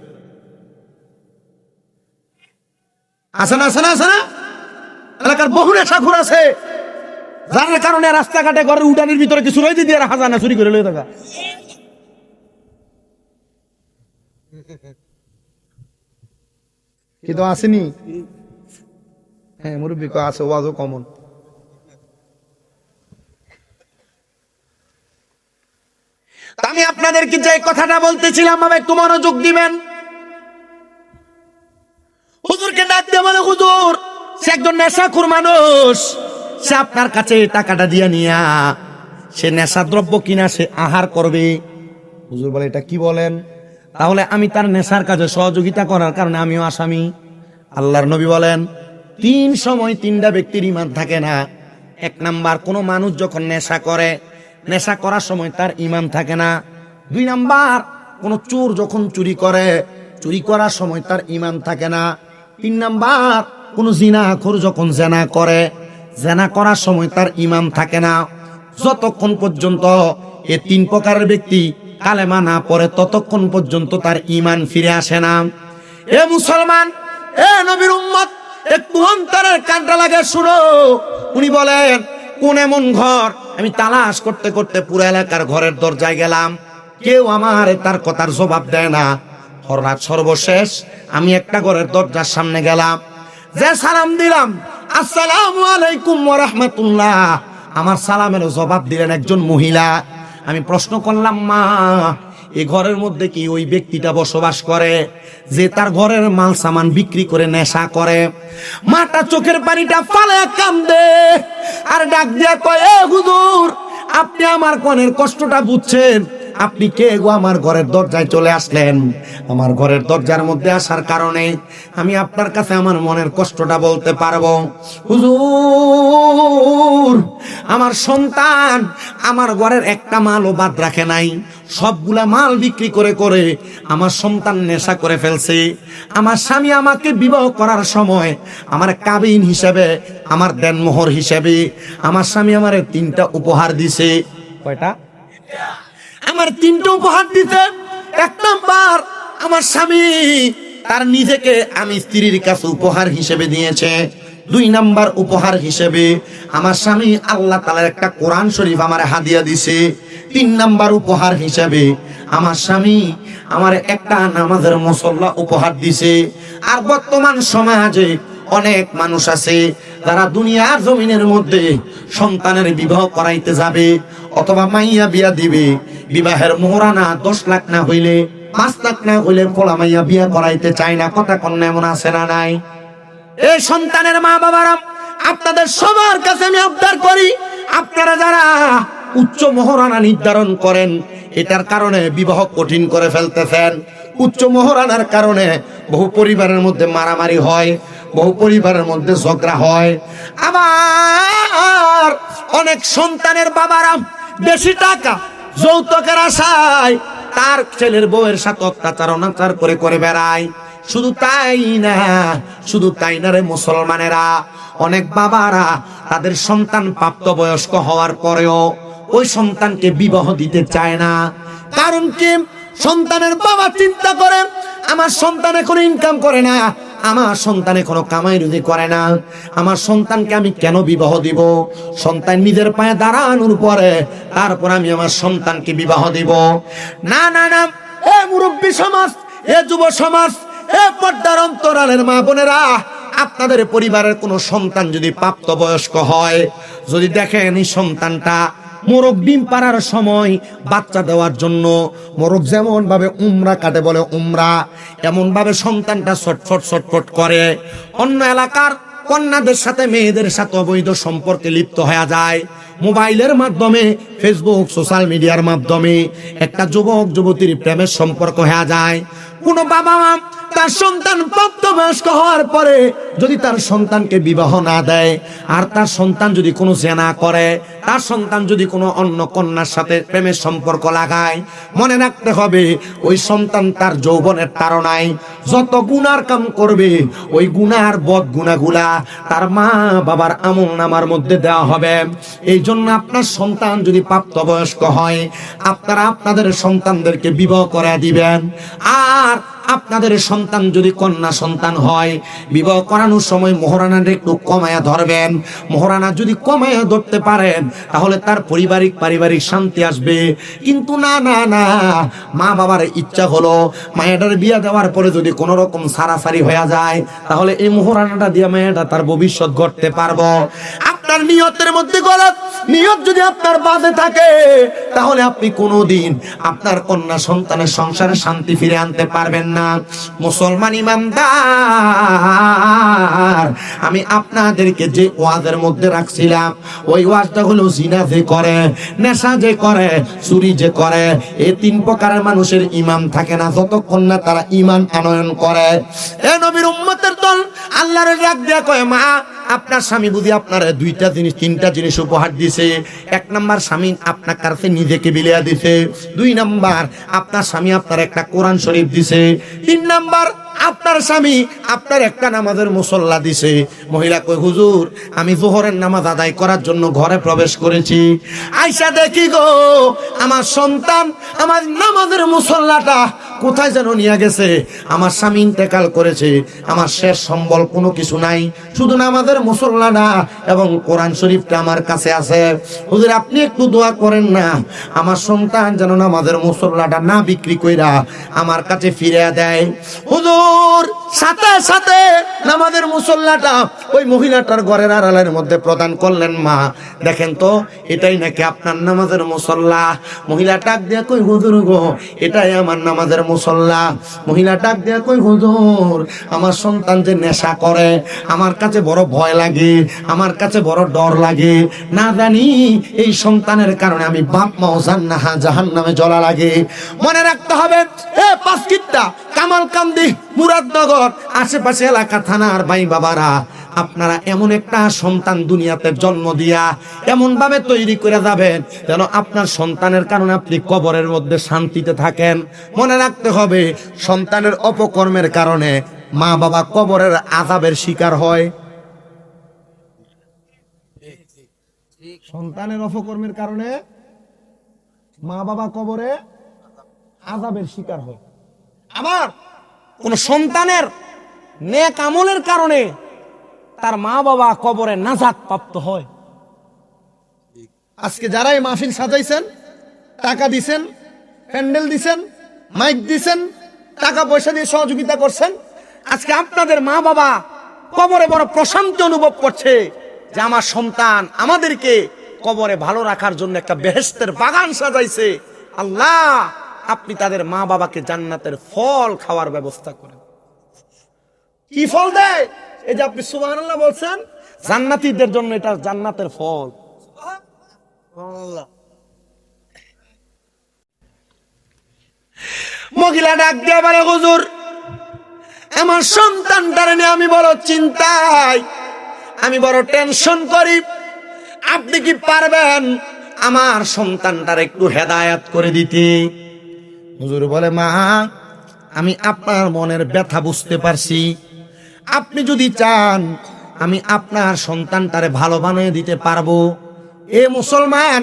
আছে না, আছে না, আছে না? এলাকার বহু নেশাখোর আছে, যার কারণে রাস্তাঘাটে ঘরের উঠানের ভিতরে কিছু রয়েছে দিয়ে রাখা যায় না, চুরি করে লয়ে থাকা। কি তো আসেনি? হ্যাঁ, মুরব্বী আছে, ওয়াজও কমন। আমি আপনাদেরকে যে কথাটা বলতেছিলাম একটু মনোযোগ দিবেন। হুজুরকে ডাক দিয়ে বলে, হুজুর সে একজন নেশাখোর মানুষ, সে আপনার কাছে টাকাটা দিয়ে নিয়া সে নেশা দ্রব্য কিনা সে আহার করবে। হুজুর বলে, এটা কি বলেন? তাহলে আমি তার নেশার কাজে সহযোগিতা করার কারণে আমিও আসামি। আল্লাহর নবী বলেন, 3 সময় 3টা ব্যক্তির ঈমান থাকে না। 1 নাম্বার, কোন মানুষ যখন নেশা করে, নেশা করার সময় তার ঈমান থাকে না। 2 নাম্বার, কোন চোর যখন চুরি করে, চুরি করার সময় তার ঈমান থাকে না। 3 নাম্বার, কোন জিনাখোর যখন জিনা করে, জিনা করার সময় তার ঈমান থাকে না। যতক্ষণ পর্যন্ত এ তিন প্রকারের ব্যক্তি কালেমা না পড়ে ততক্ষণ পর্যন্ত তার ঈমান ফিরে আসে না। এ মুসলমান, এ নবীর উম্মত, একটু অন্তরের কান্না লাগে শুনো। উনি বলেন, কোন এমন ঘর আমি তালাশ করতে করতে পুরো এলাকার ঘরের দরজায় গেলাম, কেউ আমার তার কথার জবাব দেয় না। হঠাৎ সর্বশেষ আমি একটা ঘরের দরজার সামনে গেলাম, যে সালাম দিলাম, আসসালামু আলাইকুম ওয়া রাহমাতুল্লাহ, আমার সালামের জবাব দিলেন একজন মহিলা। আমি প্রশ্ন করলাম, মা, এই ঘরের মধ্যে কি ওই ব্যক্তিটা বসবাস করে যে তার ঘরের মাল সামান বিক্রি করে নেশা করে? মাটা চোখের পানিটা ফালে কান্দে আর ডাক দিয়া কয়, এ হুজুর, আপনি আমার কনের কষ্টটা বুঝছেন? আপনি কে গো? আমার ঘরের দরজায় চলে আসলেন। আমার ঘরের দরজার মধ্যে আসার কারণে আমি আপনার কাছে আমার মনের কষ্টটা বলতে পারবো। হুজুর, আমার সন্তান আমার ঘরের একটা মালও বাদ রাখে নাই, সবগুলা মাল বিক্রি করে করে আমার সন্তান নেশা করে ফেলছে। আমার স্বামী আমাকে বিবাহ করার সময় আমার কাবিন হিসেবে, আমার দেনমোহর হিসেবে আমার স্বামী আমারে 3টা উপহার দিছে। কয়টা? আমার 3টা উপহার দিতে। 1 নাম্বার, আমার স্বামী তার নিজেকে আমি স্ত্রীর কাছে উপহার হিসেবে দিয়েছে। 2 নাম্বার উপহার হিসেবে আমার স্বামী আল্লাহ তাআলার একটা কোরআন শরীফ আমারে হাদিয়া দিছে। 3 নাম্বার উপহার হিসেবে আমার স্বামী আমার একটা নামাজের মুসল্লা উপহার দিছে। আর বর্তমান সমাজে অনেক মানুষ আছে যারা দুনিয়ার জমিনের মধ্যে সন্তানের বিবাহ করাইতে যাবে অথবা মাইয়া বিয়া দিবে, বিবাহের মোহরানা 10 লাখ না হইলে, 5 লাখ না হইলে পোলা মাইয়া বিয়া করাইতে চায় না। কথা কন্যা এমন আছে না নাই? এই সন্তানের মা বাবারা, আপনাদের সবার কাছে আমি আবদার করি, আপনারা যারা উচ্চ মোহরানা নির্ধারণ করেন, এটার কারণে বিবাহ কঠিন করে ফেলতেছেন। উচ্চ মোহরানার কারণে বহু পরিবারের মধ্যে মারামারি হয়, বহু পরিবারের মধ্যে ঝগড়া হয়। আবার অনেক সন্তানের বাবারা বেশি টাকা যৌতুকের আশায় তার ছেলের বউয়ের সাথে অত্যাচার অনাচার করে করে বেড়ায়। শুধু তাই না রে মুসলমানেরা, অনেক বাবারা তাদের সন্তান প্রাপ্তবয়স্ক হওয়ার পরেও ওই সন্তানকে বিবাহ দিতে চায় না। কারণ কি? সন্তানের বাবা চিন্তা করে, আমার সন্তান এখন ইনকাম করে না, আমার সন্তান এখনো কামাই রুজি করে না, আমার সন্তানকে আমি কেন বিবাহ দিব? সন্তান নিজের পায়ে দাঁড়ানোর পরে তারপর আমি আমার সন্তানকে বিবাহ দিব। না না না, এ মুরব্বী সমাজ, এ যুব সমাজ, এ পর্দার অন্তরালের মা বোনেরা, আপনাদের পরিবারের কোনো সন্তান যদি প্রাপ্তবয়স্ক হয়, যদি দেখেন এই সন্তানটা মোরগ ডিম পাড়ার সময় বাচ্চা দেওয়ার জন্য মোরগ যেমন ভাবে উমরা কাটে বলে উমরা, এমন ভাবে সন্তানটা ছটফট করে, অন্য এলাকার কন্যাদের সাথে মেয়েদের সাথে অবৈধ সম্পর্কে লিপ্ত হয়ে যায়, মোবাইলের মাধ্যমে, ফেসবুক, সোশ্যাল মিডিয়ার মাধ্যমে একটা যুবক যুবতীর প্রেমের সম্পর্ক হয়ে যায়। কোন বাবা মা তার সন্তান প্রাপ্তবয়স্ক হওয়ার পরে যদি তার সন্তানকে বিবাহ না দেয়, আর তার সন্তান যদি কোনো জেনা করে, তার সন্তান যদি কোনো অন্য কন্যার সাথে প্রেমের সম্পর্ক লাগায়, মনে রাখতে হবে ওই সন্তান তার যৌবনের তাড়নায় যত গুনার কাম করবে, ওই গুনার বদ গুনাগুলা তার মা বাবার আমলনামার মধ্যে দেওয়া হবে। এই জন্য আপনার সন্তান যদি প্রাপ্তবয়স্ক হয়, আপনারা আপনাদের সন্তানদেরকে বিবাহ করে দিবেন। আর আপনাদের সন্তান যদি কন্যা সন্তান হয়, বিবাহ করানোর সময় মোহরানাটা একটু কমায়া ধরবেন। মোহরানা যদি কমায়া ধরতে পারেন, তাহলে তার পারিবারিক শান্তি আসবে। কিন্তু না না না, মা বাবার ইচ্ছা হলো মায়েটার বিয়ে দেওয়ার পরে যদি কোনো রকম সারাসারি হয়ে যায়, তাহলে এই মোহরানাটা দিয়ে মেয়েটা তার ভবিষ্যৎ গড়তে পারবো। আপনার নিয়তের মধ্যে গলত নিয়ত যদি আপনার বাঁধে থাকে, তাহলে আপনি কোনোদিন আপনার কন্যা সন্তানের সংসারে শান্তি ফিরে আনতে পারবেন না। মুসলমান ইমানদার, আমি আপনাদেরকে যে ওয়াজের মধ্যে রাখছিলাম, ওই ওয়াজটা হলো জিনা যে করে, নেশা যে করে, চুরি যে করে, এই 3 প্রকারের মানুষের ঈমান থাকে না যতক্ষণ না তারা ঈমান আনয়ন করে। এ নবীর উম্মতের দল, আল্লাহর ডাক দেয়া কয়, মা আপনার স্বামী বুঝি আপনার দুইটা জিনিস তিনটা জিনিস উপহার দিছে। এক নাম্বার, স্বামী আপনার কাছে নিজেকে বিলিয়া দিছে। দুই নাম্বার, আপনার স্বামী আপনার একটা কোরআন শরীফ দিছে। তিন নাম্বার, আপনার স্বামী আপনার একটা নামাজের মুসল্লা দিছে। মহিলা কই, হুজুর আমি যোহরের নামাজ আদায় করার জন্য ঘরে প্রবেশ করেছি, আইসা দেখি গো আমার সন্তান আমার নামাজের মুসল্লাটা কোথায় যেন নিয়ে গেছে। আমার স্বামী ইন্তেকাল করেছে, আমার শেষ সম্বল কোনো কিছু নাই, শুধু নামাজের মুসল্লাটা এবং কোরআন শরীফটা আমার কাছে আছে। হুজুর আপনি একটু দোয়া করেন না, আমার সন্তান যেন নামাজের মুসল্লাটা না বিক্রি কইরা আমার কাছে ফিরে দেয়। হুজুর সাথে সাথে নামাজের মুসল্লাটা ওই মহিলাটার ঘরের আড়ালের মধ্যে প্রদান করলেন। মা দেখেন তো, এটাই নাকি আপনার নামাজের মুসল্লা? মহিলা ডাক দিয়া কই, হুজুর গো এটাই আমার নামাজের মুসল্লা। মহিলা ডাক দিয়া কই, হুজুর আমার সন্তান যে নেশা করে আমার কাছে বড় ভয় লাগে, আমার কাছে বড় ডর লাগে, না জানি এই সন্তানের কারণে আমি বাপ মাও জাহান্নামে জ্বলা লাগে। মনে রাখতে হবে, পাঁচকিট্টা, কামালকান্দি, মুরাদনগর আশেপাশে এলাকা থানার ভাই বাবারা, আপনারা এমন একটা সন্তান দুনিয়াতে জন্ম দিয়া এমন ভাবে তৈরি করে যাবেন যেন আপনার সন্তানের কারণে আপনি কবরের মধ্যে শান্তিতে থাকেন। মনে রাখতে হবে, সন্তানের অপকর্মের কারণে মা বাবা কবরের আযাবের শিকার হয়। সন্তানের অপকর্মের কারণে মা বাবা কবরে আযাবের শিকার হয়। আবার কোন সন্তানের নেক আমলের কারণে তার মা বাবা কবরে নাজাত প্রাপ্ত হয়। আজকে যারা এই মাহফিল সাজাইছেন, টাকা দিছেন, প্যান্ডেল দিছেন, মাইক দিছেন, টাকা পয়সা দিয়ে সহযোগিতা করছেন, আজকে আপনাদের মা বাবা কবরে বড় প্রশান্তি অনুভব করছে যে আমার সন্তান আমাদেরকে কবরে ভালো রাখার জন্য একটা বেহেশতের বাগান সাজাইছে। আল্লাহ আপনি তাদের মা বাবাকে জান্নাতের ফল খাওয়ার ব্যবস্থা করেন। কি ফল দেয়? এই যে আপনি সুবহানাল্লাহ বলছেন, জান্নাতীদের জন্য এটা জান্নাতের ফল। মহিলা ডাক দিয়ে বলে, হুজুর আমার সন্তানটারে নিয়ে আমি বড় চিন্তায়, আমি বড় টেনশন করি, আপনি কি পারবেন আমার সন্তানটার একটু হেদায়েত করে দিতে? হুজুর বলে, মা আমি আপনার মনের ব্যথা বুঝতে পারছি, আপনি যদি চান আমি আপনার সন্তানটারে ভালো বানিয়ে দিতে পারবো। এ মুসলমান,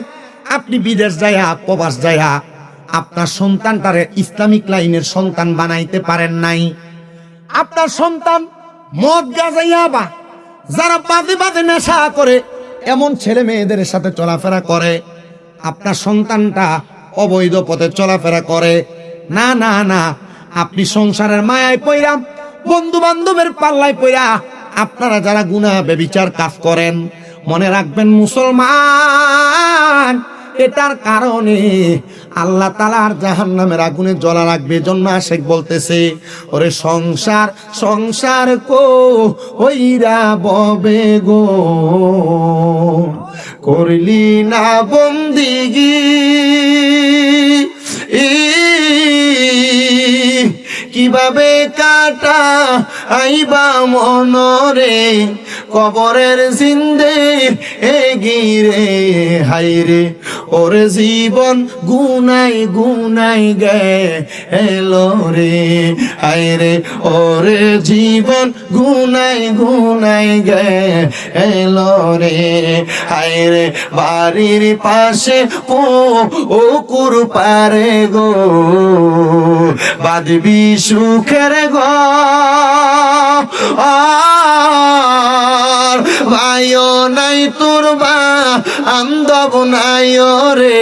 আপনি বিদেশ যায়া প্রবাস যায়া আপনার সন্তানটারে ইসলামিক লাইনের সন্তান বানাইতে পারেন নাই। আপনার সন্তান মদ গাঁজা বা যারা বাজে বাজে নেশা করে এমন ছেলে মেয়েদের সাথে চলাফেরা করে, আপনার সন্তানটা অবৈধ পথে চলাফেরা করে। না না না, আপনি সংসারের মায়ায় পইরা, বন্ধু বান্ধবের পাল্লায় পইরা আপনারা যারা গুনাহ বেবিচার কাজ করেন, মনে রাখবেন মুসলমান, এটার কারণে আল্লাহ তাআলার জাহান্নামের আগুনে জ্বলা লাগবে। জন্য আশিক বলতেছে, ওরে সংসার সংসার কো ওইরা ববে গো, করলি না বন্দিগি, কিভাবে কাটা আইবা মনরে, কবরের জিন্দে এগিরে হাইরে, ওরে জীবন গুনাই গুনাই গে এলো রে, হাইরে ওরে জীবন গুনাই গুনাই গে এলো রে, হাইরে বাড়ির পাশে পুকুর পারে গো, বাঁধবি সুখের ঘর, ভাইও নাই তোর বান্ধব নাই রে,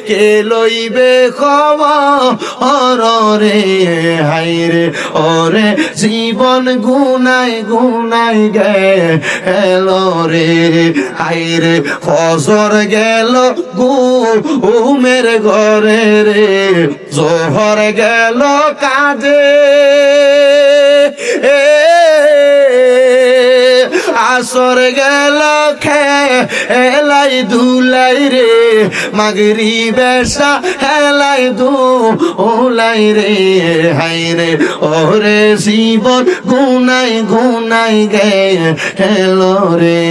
কে লইবে খবর রে, হাইরে ওরে জীবন গুনাই গুনাই গেল রে, হাইরে ফজর গেল ঘুমের ঘরে রে, জোহর গেল কাজে, আসর গেল খেলাই ধুলাই রে, মাগরিব এশা হেলাই ধুলাই রে, হাই রে ওরে জীবন গুনাই গুনাই গেলো রে।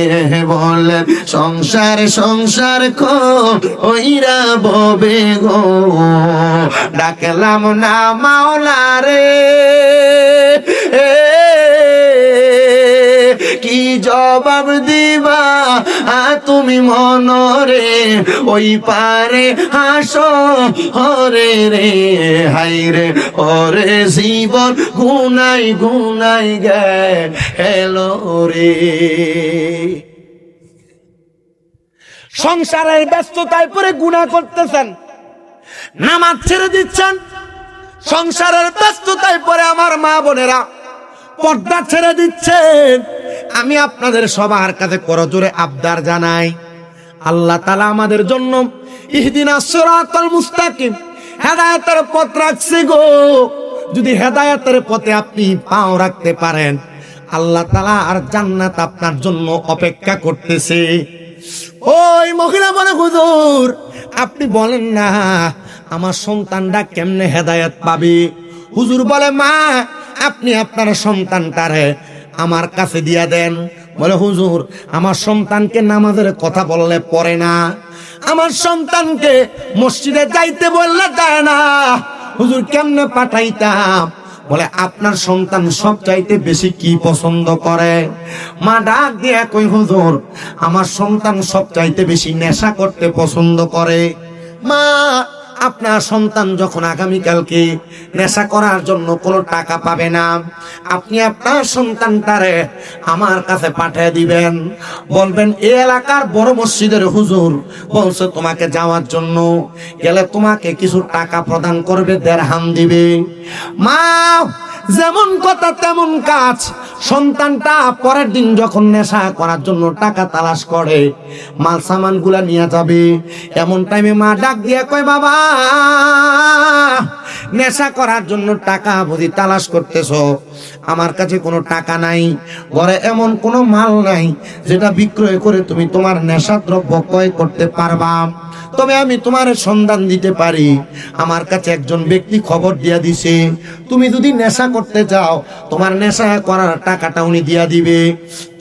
বলেন সংসার সংসার কইরা ববে গো, ডাকলাম না মাওলা রে, কি জবাব দিবা তুমি মনরে, ওই পারে হাসো হরে রে, হাই রে ওরে জীবন গুনাই গুনাই গেলো রে। সংসারের ব্যস্ততায় পরে গুনাহ করতেছেন, নামাজ ছেড়ে দিচ্ছেন, সংসারের ব্যস্ততায় পরে আমার মা বোনেরা পর্দা ছেড়ে দিচ্ছেন। আমি আপনাদের সবার কাছে করজোরে আবদার জানাই, আল্লাহ তাআলা আমাদের জন্য ইহদিনাস সিরাতাল মুস্তাকিম হেদায়েতের পথ রাখছে গো। যদি হেদায়েতের পথে আপনি পাও রাখতে পারেন, আল্লাহ তাআলা আর জান্নাত আপনার জন্য অপেক্ষা করতেছে। ওই মহিলা বলে, হুজুর আপনি বলেন না আমার সন্তানটা কেমনে হেদায়েত পাবে? হুজুর বলে, মা আপনি আপনার সন্তানটারে আমার কাছে দিয়া দেন। বলে, হুজুর আমার সন্তানকে নামাজের কথা বললে পড়ে না, আমার সন্তানকে মসজিদে যাইতে বললে যায় না, হুজুর কেমনে পাঠাইতাম? বলে, আপনার সন্তান সব চাইতে বেশি কি পছন্দ করে? মা ডাক দিয়ে কই, হুজুর আমার সন্তান সব চাইতে বেশি নেশা করতে পছন্দ করে। মা আপনার সন্তান যখন আগামীকালকে নেশা করার জন্য কোনো টাকা পাবে না, আপনি আপনার সন্তানটারে আমার কাছে পাঠিয়ে দিবেন, বলবেন এই এলাকার বড় মসজিদের হুজুর বলছে তোমাকে যাওয়ার জন্য, গেলে তোমাকে কিছু টাকা প্রদান করবে, দিরহাম দিবে। মা যেমন কথা তেমন কাজ। সন্তানটা পরের দিন যখন নেশা করার জন্য টাকা তালাশ করে, মাল সামান গুলা নিয়ে যাবে, এমন টাইমে মা ডাক দিয়ে কয়, বাবা নেশা করার জন্য টাকা বুঝি তালাশ করতেছো? আমার কাছে কোনো টাকা নাই, ঘরে এমন কোনো মাল নাই যেটা বিক্রয় করে তুমি তোমার নেশা দ্রব্য ক্রয় করতে পারবা, তবে আমি তোমার সন্ধান দিতে পারি। আমার কাছে একজন ব্যক্তি খবর দিয়া দিছে, তুমি যদি নেশা করতে চাও তোমার নেশা করার টাকাটা উনি দিয়া দিবে।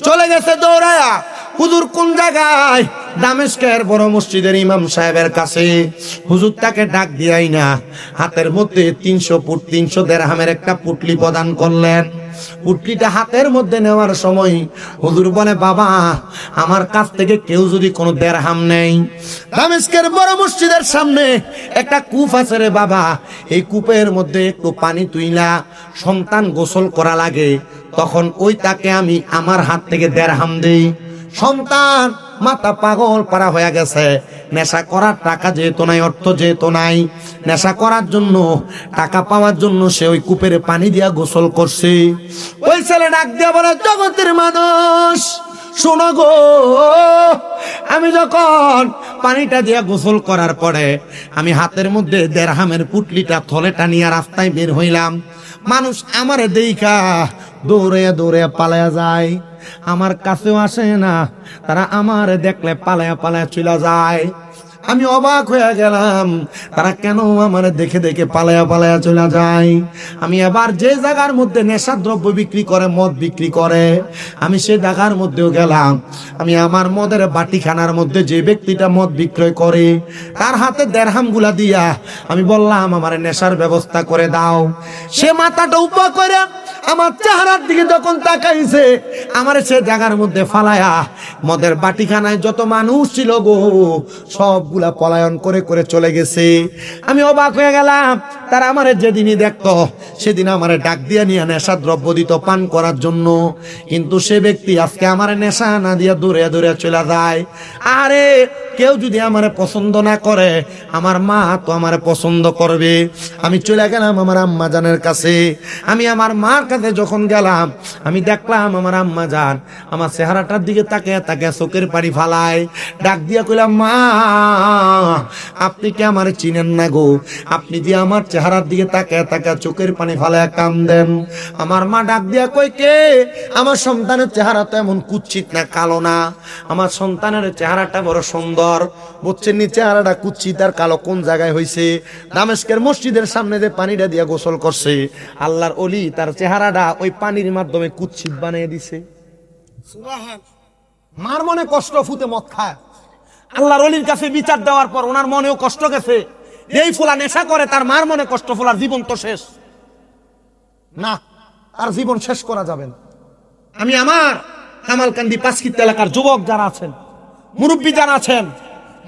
চলে গেছে দৌড়ায়া। হুজুর কোন জায়গায়? দামেস্কের বড় মসজিদের ইমাম সাহেবের কাছে। হুজুর তাকে ডাক দিয়াই না, হাতের মধ্যে 300 ফুট 300 দিরহামের একটা পুটলি প্রদান করলেন। পুটলিটা হাতের মধ্যে নেওয়ার সময় হুজুর বলে, বাবা আমার কাছ থেকে কেউ যদি কোনো দিরহাম নেই, দামেস্কের বড় মসজিদের সামনে একটা কূপ আছে রে বাবা, এই কূপের মধ্যে একটু পানি তুইলা সন্তান গোসল করা লাগে, তখন ওই তাকে আমি আমার হাত থেকে দিরহাম দেই। সন্তান মাথা পাগল পারা হয়ে গেছে, নেশা করার টাকা যেহেতু নাই, অর্থ যেহেতু নাই, নেশা করার জন্য টাকা পাওয়ার জন্য সে ওই কূপের পানি দিয়া গোসল করছে। ওই ছেলে ডাক দিয়া বলে, জগতের মানুষ শোনো গো, আমি যখন পানিটা দিয়া গোসল করার পরে আমি হাতের মধ্যে দিরহামের পুটলিটা থলেটা নিয়ে রাস্তায় বের হইলাম, মানুষ আমারে দেইখা দৌড়ে দৌড়ে পালায়া যায়, আমার কাছেও আসে না, তারা আমার দেখলে পালায়া পালায়া চলে যায়। আমি অবাক হয়ে গেলাম, তারা কেন আমার দেখে দেখে পালায়া পালায়া চলে যায়। আমি এবার যে জায়গার মধ্যে নেশা দ্রব্য বিক্রি করে, মদ বিক্রি করে, আমি সে জায়গার মধ্যেও গেলাম। আমি আমার মদের বাটিখানার মধ্যে যে ব্যক্তিটা মদ বিক্রয় করে তার হাতে দিরহাম গুলা দিয়া আমি বললাম আমার নেশার ব্যবস্থা করে দাও। সে মাথাটা উপা করে আমার চেহারার দিকে যখন তাকাইছে, আমার সে জায়গার মধ্যে ফালায়া মদের বাটিখানায় যত মানুষ ছিল গো সবগুলা পলায়ন করে করে চলে গেছে। আমি অবাক হয়ে গেলাম, তারা আমারে যেদিনই দেখতো সেদিন আমারে ডাক দিয়া নিয়ে নেশা দ্রব্য দিত পান করার জন্য, কিন্তু সে ব্যক্তি আজকে আমার নেশা না দিয়া দূরে দূরে চলে যায়। আরে কেউ যদি আমারে পছন্দ না করে, আমার মা তো আমারে পছন্দ করবে। আমি চলে গেলাম আমার আম্মা জানের কাছে। আমি আমার মার কাছে যখন গেলাম, আমি দেখলাম আমার আম্মা জান আমার চেহারাটার দিকে তাকিয়ে তাকিয়ে চোখের পানি ফালায়। ডাক দিয়া কইলাম, মা আপনি কি আমারে চিনেন না গো? আপনি যে আমার চেহারার দিকে তাকিয়ে তাকিয়ে চোখের পানি ফালায় কান্দেন। আমার মা ডাক দিয়া কই, কে? আমার সন্তানের চেহারা তো এমন কুৎসিত না, কালো না। আমার সন্তানের চেহারাটা বড় সুন্দর। বুঝছেন নি চেহারাটা কুৎসিত আর কালো কোন জায়গায় হইছে? দামেস্কের মসজিদের সামনে যে পানিটা দিয়া গোসল করছে, আল্লাহর ওলি তার চেহারাটা ওই পানির মাধ্যমে কুৎসিত বানিয়ে দিছে। মার মনে কষ্ট, ফুতে মদ খায়। আল্লাহর ওলির কাছে বিচার দেওয়ার পর ওনার মনেও কষ্ট গেছে। এই ফুলা নেশা করে, তার মার মনে কষ্ট, ফুলার জীবন তো শেষ না, তার জীবন শেষ করা যাবে না। আমি আমার কামালকান্দি পাঁচকিত এলাকার যুবক যারা আছেন, মুরব্বী যারা আছেন,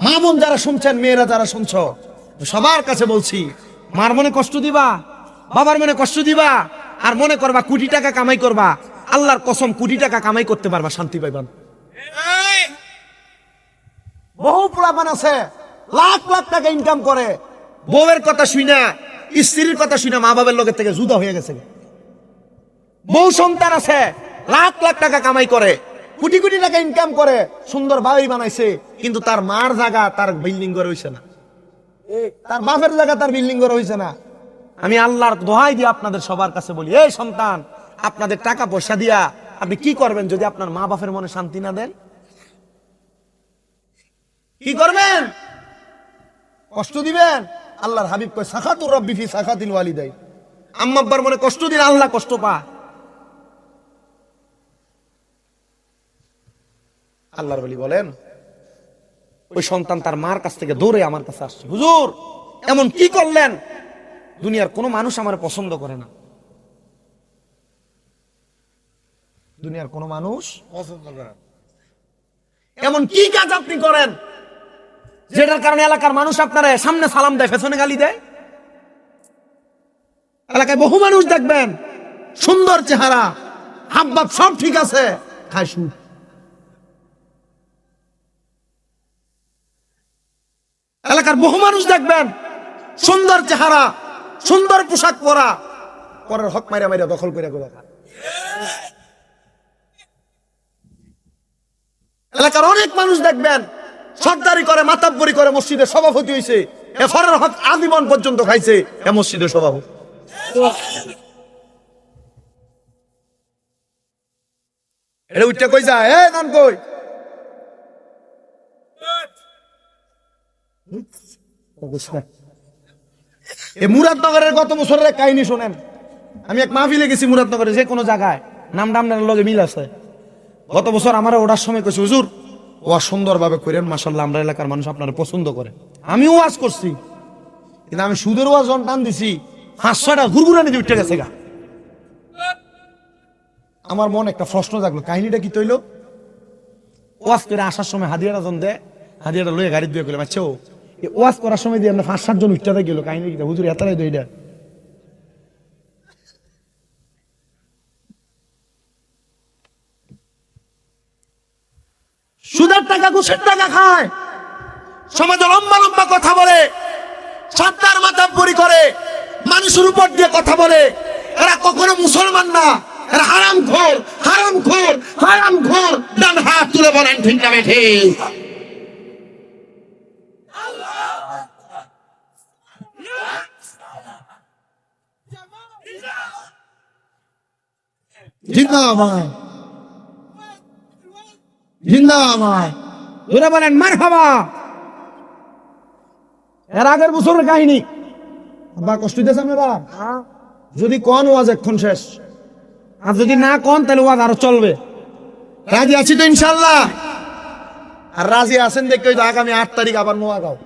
মা বোন যারা শুনছেন, মেয়েরা যারা শুনছ, সবার কাছে বলছি, মার মনে কষ্ট দিবা, বাবার মনে কষ্ট দিবা, আর মনে করবা কোটি টাকা কামাই করবা। আল্লাহর কসম, কোটি টাকা কামাই করতে পারবা, শান্তি পাইবান। বহু পোলাপান আছে লাখ লাখ টাকা ইনকাম করে, বউয়ের কথা শুনা, স্ত্রীর কথা শুনা মা বাবার লোকের থেকে জুদা হয়ে গেছে। বহু সন্তান আছে লাখ লাখ টাকা কামাই করে, কোটি কোটি টাকা ইনকাম করে, সুন্দর বাড়ি বানাইছে, কিন্তু তার মার জায়গা তার বিল্ডিং করে হইছে না, তার বাপের জায়গা তার বিল্ডিং করে হইছে না। আমি আল্লাহর দোহাই দিয়ে আপনাদের সবার কাছে বলি, এই সন্তান, আপনাদের টাকা পয়সা দিয়া আপনি কি করবেন যদি আপনার মা বাপের মনে শান্তি না দেন? কি করবেন? কষ্ট দিবেন? আল্লাহর হাবিব কয়, সাখাতুর রাব্বি ফি সাখাতিল ওয়ালিদাই। আম্মা আব্বার মনে কষ্ট দিন, আল্লাহ কষ্ট পায়। আল্লাহর ওলি বলেন, ওই সন্তান তার মার কাছ থেকে দৌড়ে আমার কাছে আসছে, হুজুর এমন কি করলেন? দুনিয়ার কোনো মানুষ আমার পছন্দ করে না, দুনিয়ার কোনো মানুষ পছন্দ করে না। এমন কি কাজ আপনি করেন যেটার কারণে এলাকার মানুষ আপনার সামনে সালাম দেয়, পেছনে গালি দেয়? এলাকায় বহু মানুষ দেখবেন, সুন্দর চেহারা, হাবভাব সব ঠিক আছে, খায় সুদ। এলাকার বহু মানুষ দেখবেন, সুন্দর চেহারা, সুন্দর পোশাক পরা, পরের হক মাইরা মাইরা দখল করে করে। এলাকার অনেক মানুষ দেখবেন, সর্দারি করে, মাতাব্বরি করে, মসজিদের সভাপতি হয়েছে, এফরের হক আজীবন পর্যন্ত খাইছে, এ মসজিদের সভাপতি। এটা উঠতে কই যায়, এ নাম কই? এই মুরাদনগরের গত বছরের কাহিনী শোনেন। আমি এক মাহফিলে গেছি মুরাদনগরে, যে কোনো জায়গায় নাম ডামনার লগে মিল আছে। গত বছর আমার ওটার সময় কইছে, হুজুর ওয়াজ সুন্দর ভাবে করেন, মাশাআল্লাহ, আমরা এলাকার মানুষ আপনারা পছন্দ করে। আমিও ওয়াজ করছি, কিন্তু আমি সুদের ওয়াজ যখন টান দিছি, 500টা ঘুরঘুরানি দিয়ে উঠে গেছে গা। আমার মনে একটা প্রশ্ন জাগলো, কাহিনীটা কি তৈল? ওয়াজ করে আসার সময় হাদিয়াটা জন দেয়, হাদিয়াটা লয়ে গাড়ি দিয়ে গেলাম, আচ্ছা ওয়াজ করার সময় দিয়ে আমরা 5-7 জন উঠতে গেল, কাহিনী কি? হুজুর এতটাই দইটা সুদের টাকা, ঘুষের টাকা খায়, সমাজে লম্বা লম্বা কথা বলে, সত্তার মাতাব্বরি করে, মানুষের উপর দিয়ে কথা বলে। এরা কখনো মুসলমান না, এরা হারামখোর, হারামখোর, হারামখোর। ডান হাত তুলে বলেন ঠিক না ঠিক? জিন্দাবাদ, জিন্দাবাদ, ধরে বলেন মারহাবা। এর আগের বছরের কাহিনী, বা কষ্ট দিতেছে আপনারা? যদি কোন ওয়াজ এখন শেষ, আর যদি না কোন তাহলে ওয়াজ আরো চলবে। রাজি আছি তো ইনশাল্লাহ? আর রাজি আছেন দেখে আগামী 8 তারিখ আবার নোয়াগাঁও,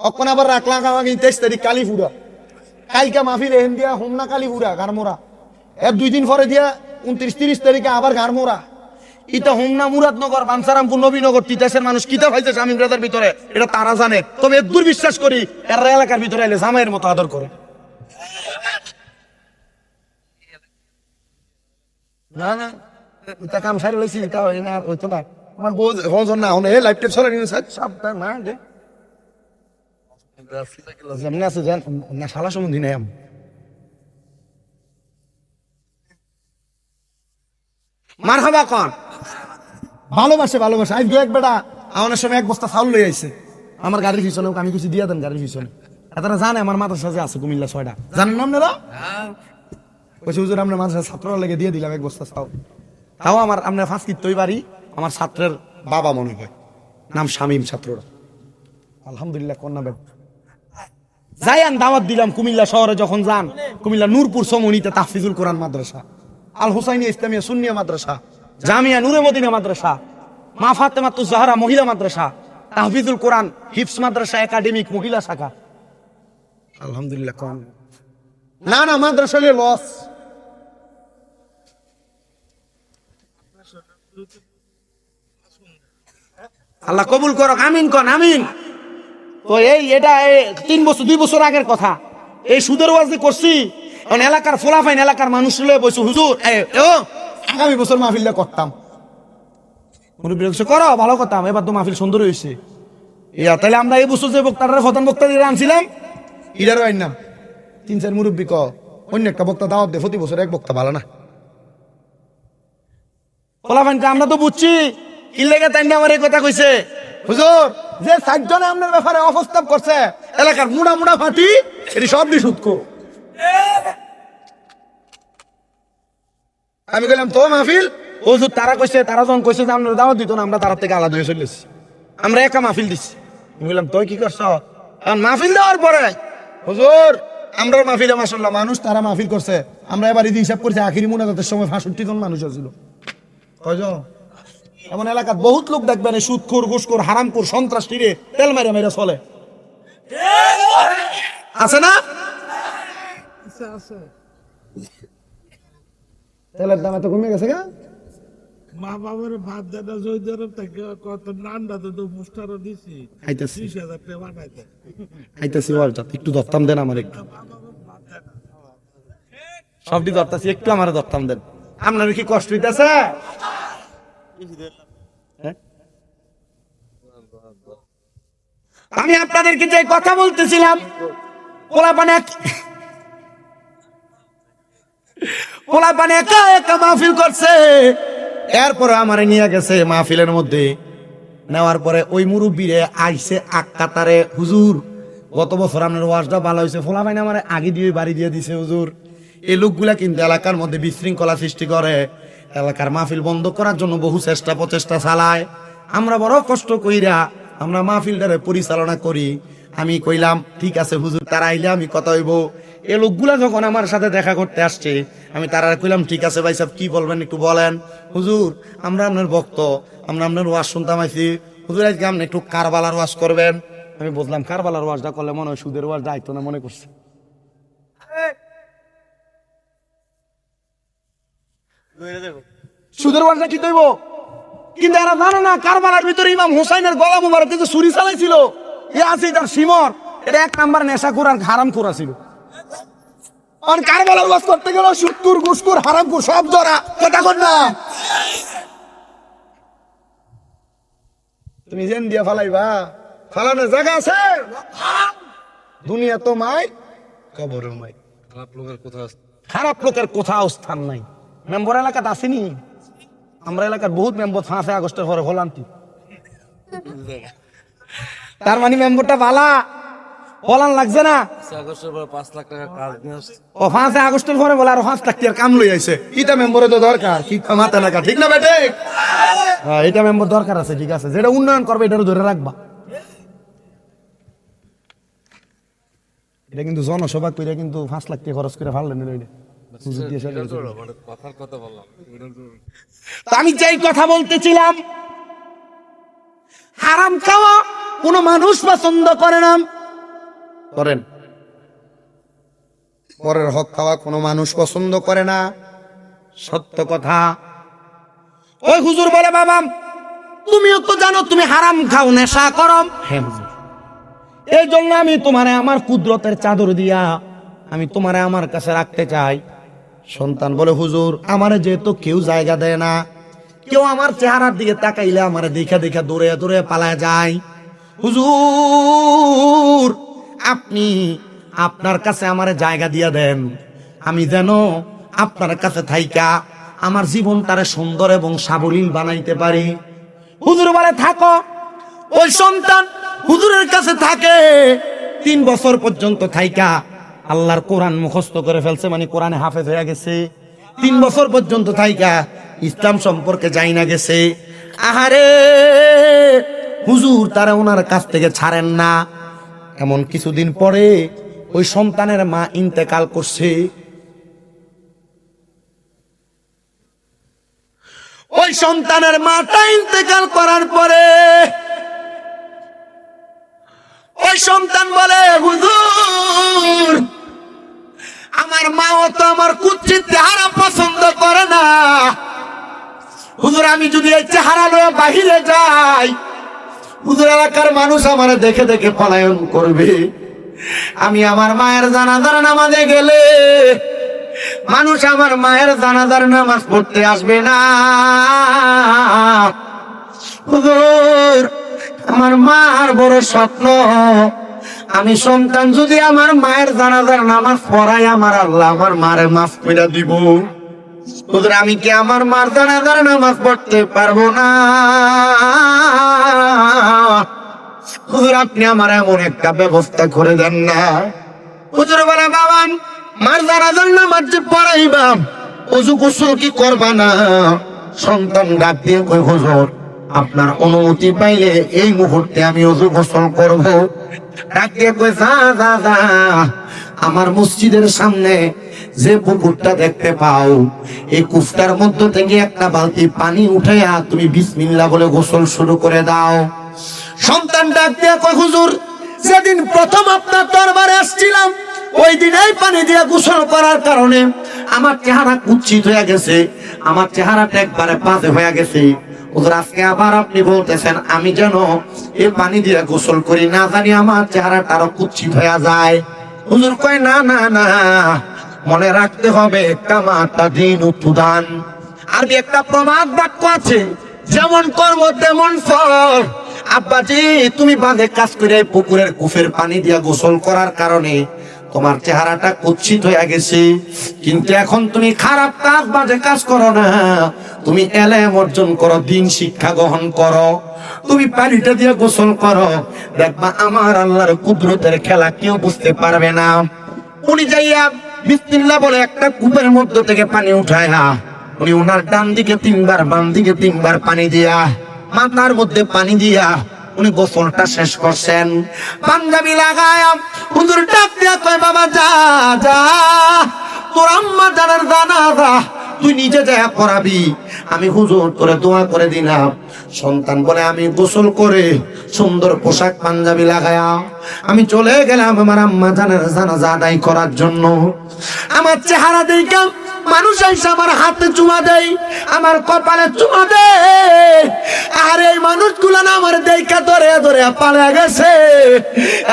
অক্ষণ আবার রাখলাম আগামী 23 তারিখ কালীপুরা, কালকা মাহফিল এহেন দিয়া হোমনা কালীপুরা গারমোরা, এর 2 দিন পরে দিয়া 29-30 তারিখে আবার গারমোরা। ইটা হোমনা মুরাদনগর, বাঞ্ছারামপুর, নবীনগর, তিতাসের মানুষ কিতা হয়েছে স্বামী ব্রাদার ভিতরে এটা তারা জানে। তবে দূর বিশ্বাস করি এরা এলাকার ভিতরে এলে জামাইয়ের মতো আদর করে। না না, এটা কাম সারি লইছি, এটা হইতো না। আমার বউ না হনে লাইফ টেপ সরে নিয়ে সাবধান না দে যেমন আছে জান না শালা সম্বন্ধী নাই মারহাবা কোন ভালোবাসে আজ দু এক বেটা আমার সময় এক বস্তা চাউল লই আইছে আমার গাড়ির পিছনে আমি কিছু দিয়া দেন গাড়ির পিছনে তারা জানে আমার মাদ্রাসা যে আছে কুমিল্লা 6টা জানেন না আপনারা কইছে হুজুর আমরা মাদ্রাসা ছাত্ররা লেগে দিয়ে দিলাম এক বস্তা চাউল তাও আমার আমরা ফাঁস কিতই পারি আমার ছাত্রের বাবা মনে হয় নাম শামীম ছাত্ররা আলহামদুলিল্লাহ কন্যা বেদ যাইয়ান দাওয়াত দিলাম কুমিল্লা শহরে যখন যান কুমিল্লা নূরপুর সমনিতে তাহফিজুল কোরআন মাদ্রাসা আল হুসাইনিয়া ইসলামিয়া সুন্নিয়া মাদ্রাসা জামিয়া নূরে মদিনা মাদ্রাসা মা ফাতেমাতুজ জাহরা মহিলা মাদ্রাসা তাহফিজুল কোরআন হিফজ মাদ্রাসা একাডেমিক মহিলা শাখা আলহামদুলিল্লাহ কোন না মাদ্রাসা লস আল্লাহ কবুল করক আমিন কোন আমিন তো এটা 2 বছর আগের কথা এই সুদের ওয়াজি করছি এখন এলাকার ফোলাফাইন এলাকার মানুষ লয়ে বসে হুজুর আগামী বছর মাহফিলটা করতাম মুরব্বী করো ভালো করতাম এবার তো মাহফিল সুন্দর হয়েছে তাহলে আমরা এই বছর যে বক্তাটা প্রধান বক্তা দিয়ে আনছিলাম ইডারও আইনাম 3-4 মুরব্বী অন্য একটা বক্তা দাওয়াত দে প্রতি বছর এক বক্তা ভালো না ফোলাফাইনকে আমরা তো বুঝছি কি লেগে তাই আমার এই কথা কইছে হুজুর যে 60 জনে আপনার ব্যাপারে অপ্রস্তাব করছে এলাকার মুড়া ফাটি এটি সব নিষুদ্ধ আমি বললাম তো মাহফিল হুজুর তারা যখন কইছে যে আপনার দাওয়াত দিত না আমরা তার থেকে আলাদা হয়ে চলেছি আমরা একা মাহফিল দিচ্ছি আমি বললাম তুই কি করছ মাহফিল দেওয়ার পরে হুজুর আমরা মাহফিলে মাশাআল্লাহ মানুষ তারা মাহফিল করছে আমরা এবার ঈদ হিসাব করছি আখিরি মুনাজাতের সময় 65 জন মানুষ ছিল কয়জন এমন এলাকার বহুত লোক দেখবেন সুদখোর ঘুষখোর হারামখোর সন্ত্রাসীরে তেল মেরে চলে আছে না তেলের দাম এত কমে গেছে গা মা বাবার ভাত দাদা জয়দেব থেকে কত নান্ডা তো পোস্টারও দিছি 30,000 টাকা বানাইতে আইতাছি ওয়ালটা একটু দত্তাম দেন আমার একটু সবটি দত্তাছি একটু আমারে দত্তাম দেন আপনার কি কষ্ট হইতাছে আমি আপনাদেরকে যে কথা বলতেছিলাম পোলাপানে একা মাহফিল করছে এরপরে আমারে নিয়ে গেছে মাহফিলের মধ্যে নেওয়ার পরে ওই মুরব্বীরে আইসে আক্কাতারে হুজুর গত বছর আপনার ওয়াজটা ভালো হয়েছে পোলাপানে আমার আগে দিয়ে বাড়ি দিয়ে দিছে হুজুর এই লোকগুলা কিন্তু এলাকার মধ্যে বিশৃঙ্খলা সৃষ্টি করে এলাকার মাহফিল বন্ধ করার জন্য বহু প্রচেষ্টা চালায় আমরা বড় কষ্ট কইরা আমরা মাহফিলটারে পরিচালনা করি আমি কইলাম ঠিক আছে হুজুর তারা আইলে আমি কথা হইব এই লোকগুলা যখন আমার সাথে দেখা করতে আসছে আমি তারা কইলাম ঠিক আছে ভাই সাহেব কি বলবেন একটু বলেন হুজুর আমরা আপনার ভক্ত আমরা আপনার ওয়াজ শুনতাম আইছি হুজুর আজকে আপনি একটু কারবালার ওয়াজ করবেন আমি বুঝলাম কারবালার ওয়াজটা করলে মনে হয় সুদের ওয়াজটা আইতো না মনে করছে সুদের ওয়াজটা কি দইব কিন্তু এরা জানে না কারবালার ভিতরে ইমাম হুসাইনের গলা মুবারক যে ছুরি চালাইছিল এ আছে তার সিমর এটা 1 নাম্বার নেশাখোর আর হারামখোর ছিল আর কারবালার ওয়াজ করতে গেল সুদখোর ঘুষখোর হারামখোর সব ধরা কথা কর না তুমি জেন দিয়া ফালাইবা ফালানোর জায়গা আছে দুনিয়া তো মাই কবরও মাই খারাপ লোকের কোথাও স্থান নাই মেম্বার এলাকাতে আসেনি আমরা এলাকার বহুত মেম্বার 5 আগস্টের পরে হলান্তি তার মানে মেম্বারটা ভালা হলান লাগছে না 5 লাখ টাকা কাজ ও 5 আগস্টের পরে বলে আর 5 লাখ টাকার কাম লই আইছে এটা মেম্বারে তো দরকার কি মাথা লাগা ঠিক না বেটে হ্যাঁ এটা মেম্বার দরকার আছে ঠিক আছে যেটা উন্নয়ন করবে এটারও ধরে রাখবা এটা কিন্তু জনসভা কইরা কিন্তু 5 লাখ টাকা খরচ করে ফাললেন লইলে আমি যেই কথা বলতেছিলাম হারাম খাওয়া কোন মানুষ পছন্দ করে না করেন পরের হক খাওয়া কোন মানুষ পছন্দ করে না সত্য কথা ওই হুজুর বলে বাবা তুমিও তো জানো তুমি হারাম খাও নেশা করো হ্যাঁ হুজুর এই জন্য আমি তোমারে আমার কুদরতের চাদর দিয়া আমি তোমারে আমার কাছে রাখতে চাই সন্তান বলে হুজুর আমারে যেহেতু কেউ জায়গা দেয় না কেউ আমার চেহারার দিকে তাকাইলে আমার দেখা দেখা দৌড়ে দৌড়ে পালায় যায়। হুজুর আপনি আপনার কাছে আমার জায়গা দিয়ে দেন, আমি যেন আপনার কাছে থাইকা আমার জীবনটারে সুন্দর এবং সাবলীল বানাইতে পারি। হুজুর বলে থাকো। ওই সন্তান হুজুরের কাছে থাকে 3 বছর পর্যন্ত থাইকা আল্লাহর কোরআন মুখস্থ করে ফেলছে, মানে কোরআনে হাফেজ হয়ে গেছে। 3 বছর পর্যন্ত থাইকা ইসলাম সম্পর্কে জানি না গেছে। আহারে হুজুর তারা ওনার কাছ থেকে ছাড়েন না। এমন কিছুদিন পরে ওই সন্তানের মা ইন্তেকাল করছে। ওই সন্তানের মাটা ইন্তেকাল করার পরে ওই সন্তান বলে হুজুর আমার মাও তো আমার কুচ্ছিত চেহারা পছন্দ করে না। হুজুর আমি যদি এই চেহারা লয়ে বাহিরে যাই, হুজুর এলাকার মানুষ আমার দেখে দেখে পলায়ন করবে। আমি আমার মায়ের জানাজার নামাজে গেলে মানুষ আমার মায়ের জানাজার নামাজ পড়তে আসবে না। হুজুর আমার মার বড় স্বপ্ন, আমি সন্তান যদি আমার মায়ের জানাজার নামাজ পড়াই আমার আল্লাহ আমার মারে মাফ করে দিব। হুজুর আমি কি আমার মার জানাজার নামাজ পড়তে পারবো না? হুজুর আপনি আমার এমন একটা ব্যবস্থা করে দেন না। হুজুর বলে বাবা মার জানাজার নামাজ যে পড়াইবা ওযু গোসল কি করবা না? সন্তান ডাক দিয়ে কই হুজুর আপনার অনুমতি পাইলে এই মুহূর্তে আমি ওযু গোসল করব। ডাক দিয়ে কই যা যা যা, আমার মসজিদের সামনে যে পুকুরটা দেখতে পাও এই কুফটার মধ্য থেকে একটা বালতি পানি উঠাইয়া তুমি বিসমিল্লাহ বলে গোসল শুরু করে দাও। সন্তান ডাক দিয়ে কই হুজুর যেদিন প্রথম আপনার দরবারে আসছিলাম ওই দিনই পানি দিয়ে গোসল করার কারণে আমার চেহারা কুৎসিত হয়ে গেছে, আমার চেহারাটা একবারে বাজে হয়ে গেছে। হুজুর আজকে আবার আপনি বলতেছেন আমি যেন এই পানি দিয়ে গোসল করি, না জানি আমার চেহারাটা আরো কুৎসিত হয়ে যায়। হুজুর কয় না না না, মনে রাখতে হবে কামাতা দিন উত্তুদান। আরবি একটা প্রবাদ বাক্য আছে, যেমন কর্ম তেমন ফল। আব্বাজি তুমি বাঁধে কাজ করে পুকুরের কুফের পানি দিয়ে গোসল করার কারণে তোমার চেহারাটা কুৎসিত হয়ে গেছে, কিন্তু এখন তুমি খারাপ কাজ বাজে কাজ করো না, তুমি এলেম অর্জন করো, দিন শিক্ষা গ্রহণ করো, তুমি পানিটা দিয়ে গোসল করো, দেখবা আমার আল্লাহর কুদরতের খেলা কেউ বুঝতে পারবে না। উনি যাইয়া বিসমিল্লাহ বলে একটা কূপের মধ্য থেকে পানি উঠায়া উনি ওনার ডান দিকে 3 বার বাম দিকে 3 বার পানি দিয়া মাথার মধ্যে পানি দিয়া উনি গোসলটা শেষ করছেন। পাঞ্জাবি লাগায়া হুজুর ডাক দিয়া কয় বাবা যা যা তোর আম্মা জানার জানাজা তুই নিজে যা পড়াবি, আমি হুজুর তোরে দোয়া করে দিলাম। সন্তান বলে আমি গোসল করে সুন্দর পোশাক পাঞ্জাবি লাগায়া আমি চলে গেলাম আমার আম্মা জানার জানাজা আদায় করার জন্য। আমার চেহারা দেখে মানুষ এসে আমার হাতে চুমা দেয়, আমার কপালে চুমা দেয়। আর এই মানুষগুলো না আমার দেখা ধরে ধরে পালা গেছে।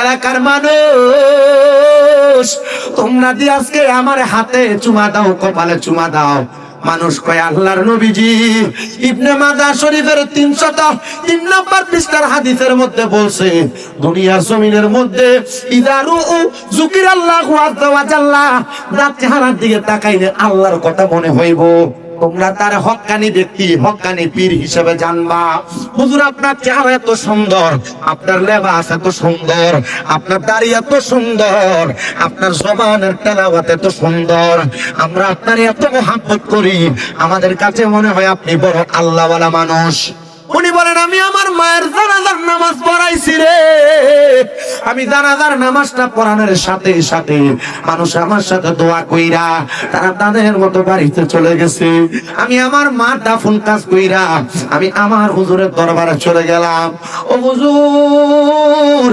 এলাকার মানুষ তোমরা দিয়ে আজকে আমার হাতে চুমা দাও, কপালে চুমা দাও। মানুষ কয় আল্লাহর নবীজি ইবনে মাজাহ শরীফের 303 নম্বর পৃষ্ঠার হাদিসের মধ্যে বলছে দুনিয়ার জমিনের মধ্যে ইদারু যুকিরাল্লাহু আযজা ওয়া জাল্লা, যার চেহারার দিকে তাকাইলে আল্লাহর কথা মনে হইব, তোমরা তার হক্কানি ব্যক্তি হক্কানি পীর হিসেবে জানবা। হুজুর আপনার চেহারা এত সুন্দর, আপনার লেবাস এত সুন্দর, আপনার দাড়ি এত সুন্দর, আপনার জবানের তেলাওয়াত এত সুন্দর, আমরা আপনার এত মহব্বত করি, আমাদের কাছে মনে হয় আপনি বড় আল্লাহওয়ালা মানুষ। উনি বলেন আমি আমার মায়ের জানাজার নামাজ পড়াইছি রে, আমি জানাজার নামাজটা পড়ানোর সাথে সাথে মানুষ আমার সাথে দোয়া কইরা তারা তাদের মতো বাড়িতে চলে গেছে। আমি আমার মা দাফন কাজ কইরা আমি আমার হুজুরের দরবারে চলে গেলাম। ও হুজুর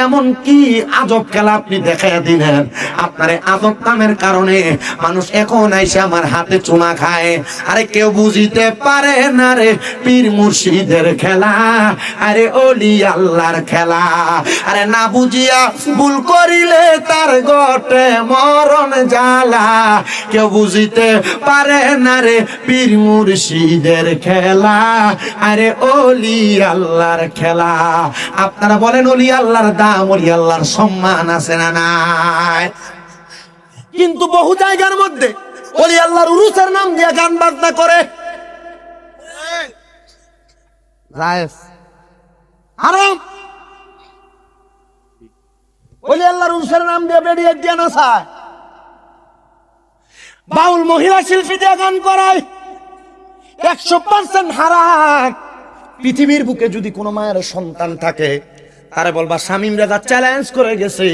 এমন কি আজব খেলা আপনি দেখাইয়া দিলেন, আপনার আজব কামের কারণে মানুষ এখন আইসে আমার হাতে চুমা খায়। আরে কেউ বুঝিতে পারে না রে পীর মুর্শিদ মুর্শিদের খেলা, আরে ওলি আল্লাহর খেলা। আরে না বুঝিয়া ভুল করিলে তার গটে মরণ জ্বালা, কেউ বুঝিতে পারে না রে পীর মুর্শিদের খেলা, আরে ওলি আল্লাহর খেলা। আপনারা বলেন ওলি আল্লাহর দাম, ওলি আল্লাহর সম্মান আছে না নাই? কিন্তু বহু জায়গার মধ্যে ওলি আল্লাহর উরুসের নাম দিয়ে গান বাজনা করে, জায়েজ হারাম। ওলি আল্লাহর উরুসের নাম দিয়ে বেরিয়ে দিয়ে নাচায়, বাউল মহিলা শিল্পী দিয়ে গান করায়, 100% হারাম। পৃথিবীর বুকে যদি কোনো মায়ের সন্তান থাকে, তারে বলবা শামীম রেজা চ্যালেঞ্জ করে গেছে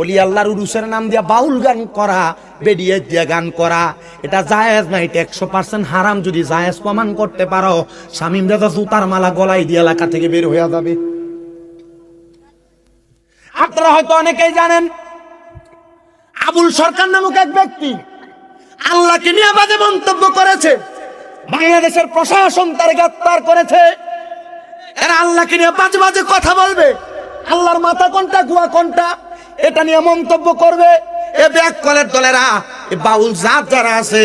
ওলি আল্লাহর উরুসের নাম দিয়া বাউল গান করা, বেডিয়ে দিয়া গান করা, এটা জায়েজ না, এটা 100% হারাম। যদি জায়েজ প্রমাণ করতে পারো, শামীম রেজা জুতার মালা গলায় দিয়ে এলাকা থেকে বের হয়ে যাবে। আপনারা হয়তো অনেকেই জানেন, আবুল সরকার নামক এক ব্যক্তি আল্লাহকে নিয়ে বাজে মন্তব্য করেছে, বাংলাদেশের প্রশাসন তার গ্রেফতার করেছে। এরা আল্লাহকে নিয়ে বাজে বাজে কথা বলবে, আল্লাহর মাথা কোনটা গুয়া কোনটা এটা নিয়ে মন্তব্য করবে। এ ব্যাককলের দলেরা, এ বাউল জাত যারা আছে,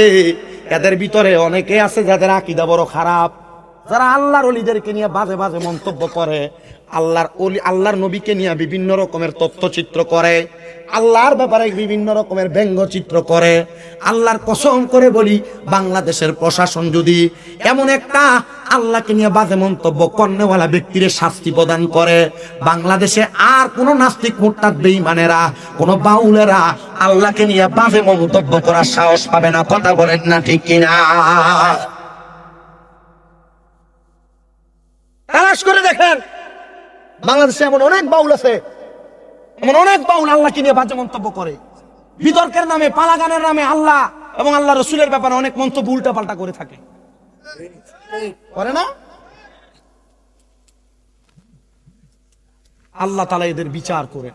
এদের ভিতরে অনেকে আছে যাদের আকীদা বড় খারাপ, যারা আল্লাহর ওলিদেরকে নিয়ে বাজে বাজে মন্তব্য করে, আল্লাহর ওলি আল্লাহর নবীকে নিয়ে বিভিন্ন রকমের তথ্যচিত্র করে, আল্লাহর ব্যাপারে বিভিন্ন রকমের ব্যঙ্গচিত্র করে। আল্লাহর কসম করে বলি, বাংলাদেশের প্রশাসন যদি এমন একটা আল্লাহকে নিয়ে বাজে মন্তব্য করনেওয়ালা ব্যক্তির শাস্তি প্রদান করে, বাংলাদেশে আর কোন নাস্তিক মুরতাদ বেঈমানেরা, কোন বাউলেরা আল্লাহকে নিয়ে বাজে মন্তব্য করার সাহস পাবে না। কথা বলেন না ঠিক কিনা? তালাশ করে দেখেন, বাংলাদেশে এমন অনেক বাউল আছে, এমন অনেক বাউল আল্লাহকে নিয়ে বাজে মন্তব্য করে, বিতর্কের নামে, পালাগানের নামে আল্লাহ এবং আল্লাহ রসুলের ব্যাপারে অনেক মন্তব্য উল্টা পাল্টা করে থাকে, করে না? আল্লাহ তাআলা এদের বিচার করে।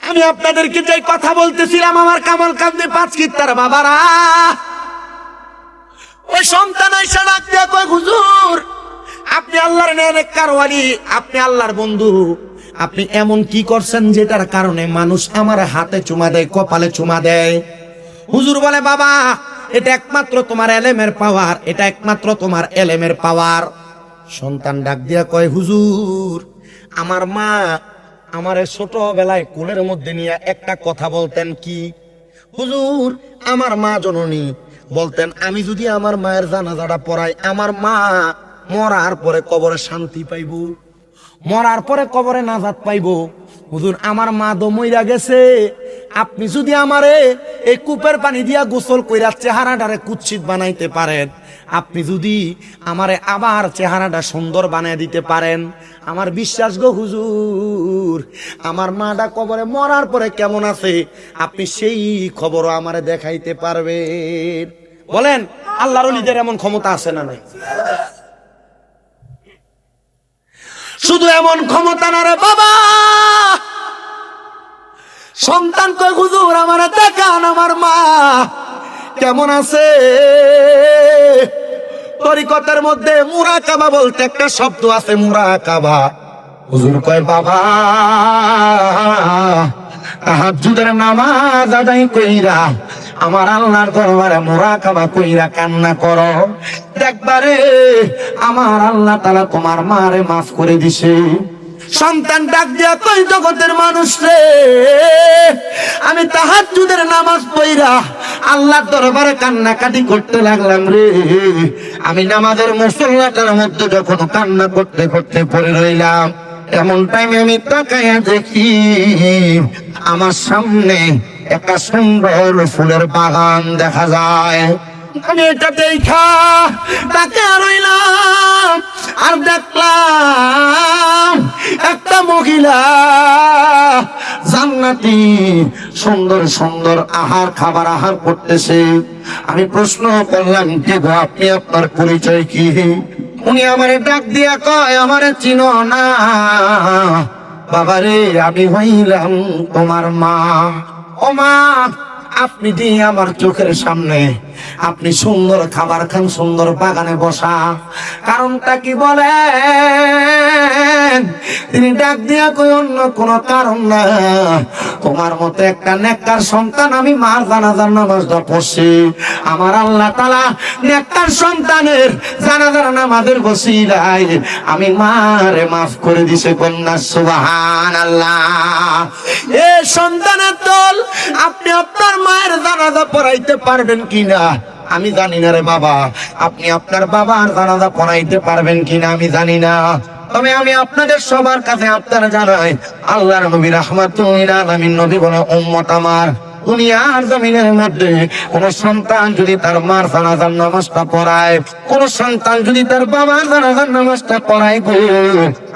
আমি আপনাদেরকে যে কথা বলতেছিলাম, আমার কামাল কান্দে 5 কিত্তার বাবারা, ওই সন্তান আইসা ডাক দিয়া কয়, হুজুর আপনি আল্লাহর নেককার ওয়ালি, আপনি আল্লাহর বন্ধু, আপনি এমন কি করছেন যেটার কারণে মানুষ আমার হাতে চুমা দেয়, কপালে চুমা দেয়? হুজুর বলে, বাবা এটা একমাত্র তোমার এলেমের পাওয়ার, এটা একমাত্র তোমার এলেমের পাওয়ার। সন্তান ডাক দিয়া কয়, হুজুর আমার মা আমারে ছোটবেলায় কোলের মধ্যে নিয়ে একটা কথা বলতেন, কি হুজুর? আমার মা জননী বলতেন, আমি যদি আমার মায়ের জানাজাটা পড়াই, আমার মা মরার পরে কবরে শান্তি পাইব, মরার পরে কবরে নাজাত পাইব। হুজুর আমার মা তো মইরা গেছে, আপনি যদি আমারে এই কূপের পানি দিয়া গোসল কইরা চেহারাটারে কুৎসিত বানাইতে পারেন, আপনি যদি আমারে আবার চেহারাটা সুন্দর বানাই দিতে পারেন, আমার বিশ্বাস গো হুজুর, আমার মাটা কবরে মরার পরে কেমন আছে আপনি সেই খবরও আমারে দেখাইতে পারবেন। বলেন আল্লাহর ওলিদের এমন ক্ষমতা আছে না নাই? শুধু এমন ক্ষমতা না রে বাবা, সন্তান কয়, হুজুর আমারে দেখান আমার মা কেমন আছে। তরিকতের মধ্যে মুরাকাবা বলতে একটা শব্দ আছে, মুরাকাবা। হুজুর কয়, বাবা তাহাজ্জুদের নামাজ আদায় কইরা আমার আল্লাহর দরবারে মুরাকাবা কইরা কান্না করো, দেখবারে আমার আল্লাহ তাআলা তোমার মারে মাফ করে দিছে। সন্তান ডাক দিয়া কই, জগতের মানুষ রে, আমি তাহাজ্জুদের নামাজ পড়া আল্লাহর দরবারে কান্নাকাটি করতে লাগলাম রে। আমি নামাজের মুসল্লাটার মধ্যে যখন কান্না করতে করতে পড়ে রইলাম, এমন টাইমে আমি তাকায়া দেখি আমার সামনে একটা সুন্দর ফুলের বাগান দেখা যায়। আমি এটা দেখা তাকে রইলাম, আর দেখলাম একটা মহিলা জান্নাতি সুন্দর সুন্দর খাবার আহার করতেছে। আমি প্রশ্ন করলাম, কে গো আপনি, আপনার পরিচয় কি? উনি আমারে ডাক দিয়া কয়, আমারে চিনো না? বাবারে আমি হইলাম তোমার মা। ও মা, আপনি দিয়ে আমার চোখের সামনে আপনি সুন্দর খাবার খান, সুন্দর বাগানে বসা, কারণটা কি বলেন? তিনি ডাক দিয়া কই অন্য কোনো কারণ না, তোমার মতো একটা নেককার সন্তান আমি মার জানাজার নামাজটা পড়ছি, আমার আল্লাহ তাআলা নেককার সন্তানের জানাজার নামাজের ওসিলায় আমি মারে মাফ করে দিছে। কন্যা সুবহানাল্লাহ। এ সন্তানের দল, আপনি আপনার মায়ের জানাজা পড়াইতে পারবেন কিনা আমি জানি না রে বাবা, আপনি আপনার বাবার জানাজা পড়াইতে পারবেন কিনা আমি জানি না, তবে আমি আপনাদের সবার কাছে আপনারা জানাই, আল্লাহর নবী রাহমাতুল লিল আলামিন নবী বলে, উম্মত আমার, দুনিয়ার জমিনের মধ্যে কোন সন্তান যদি তার মার জানাজার নামাজটা পড়ায়, কোন সন্তান যদি তার বাবার জানাজার নামাজটা পড়ায় গো,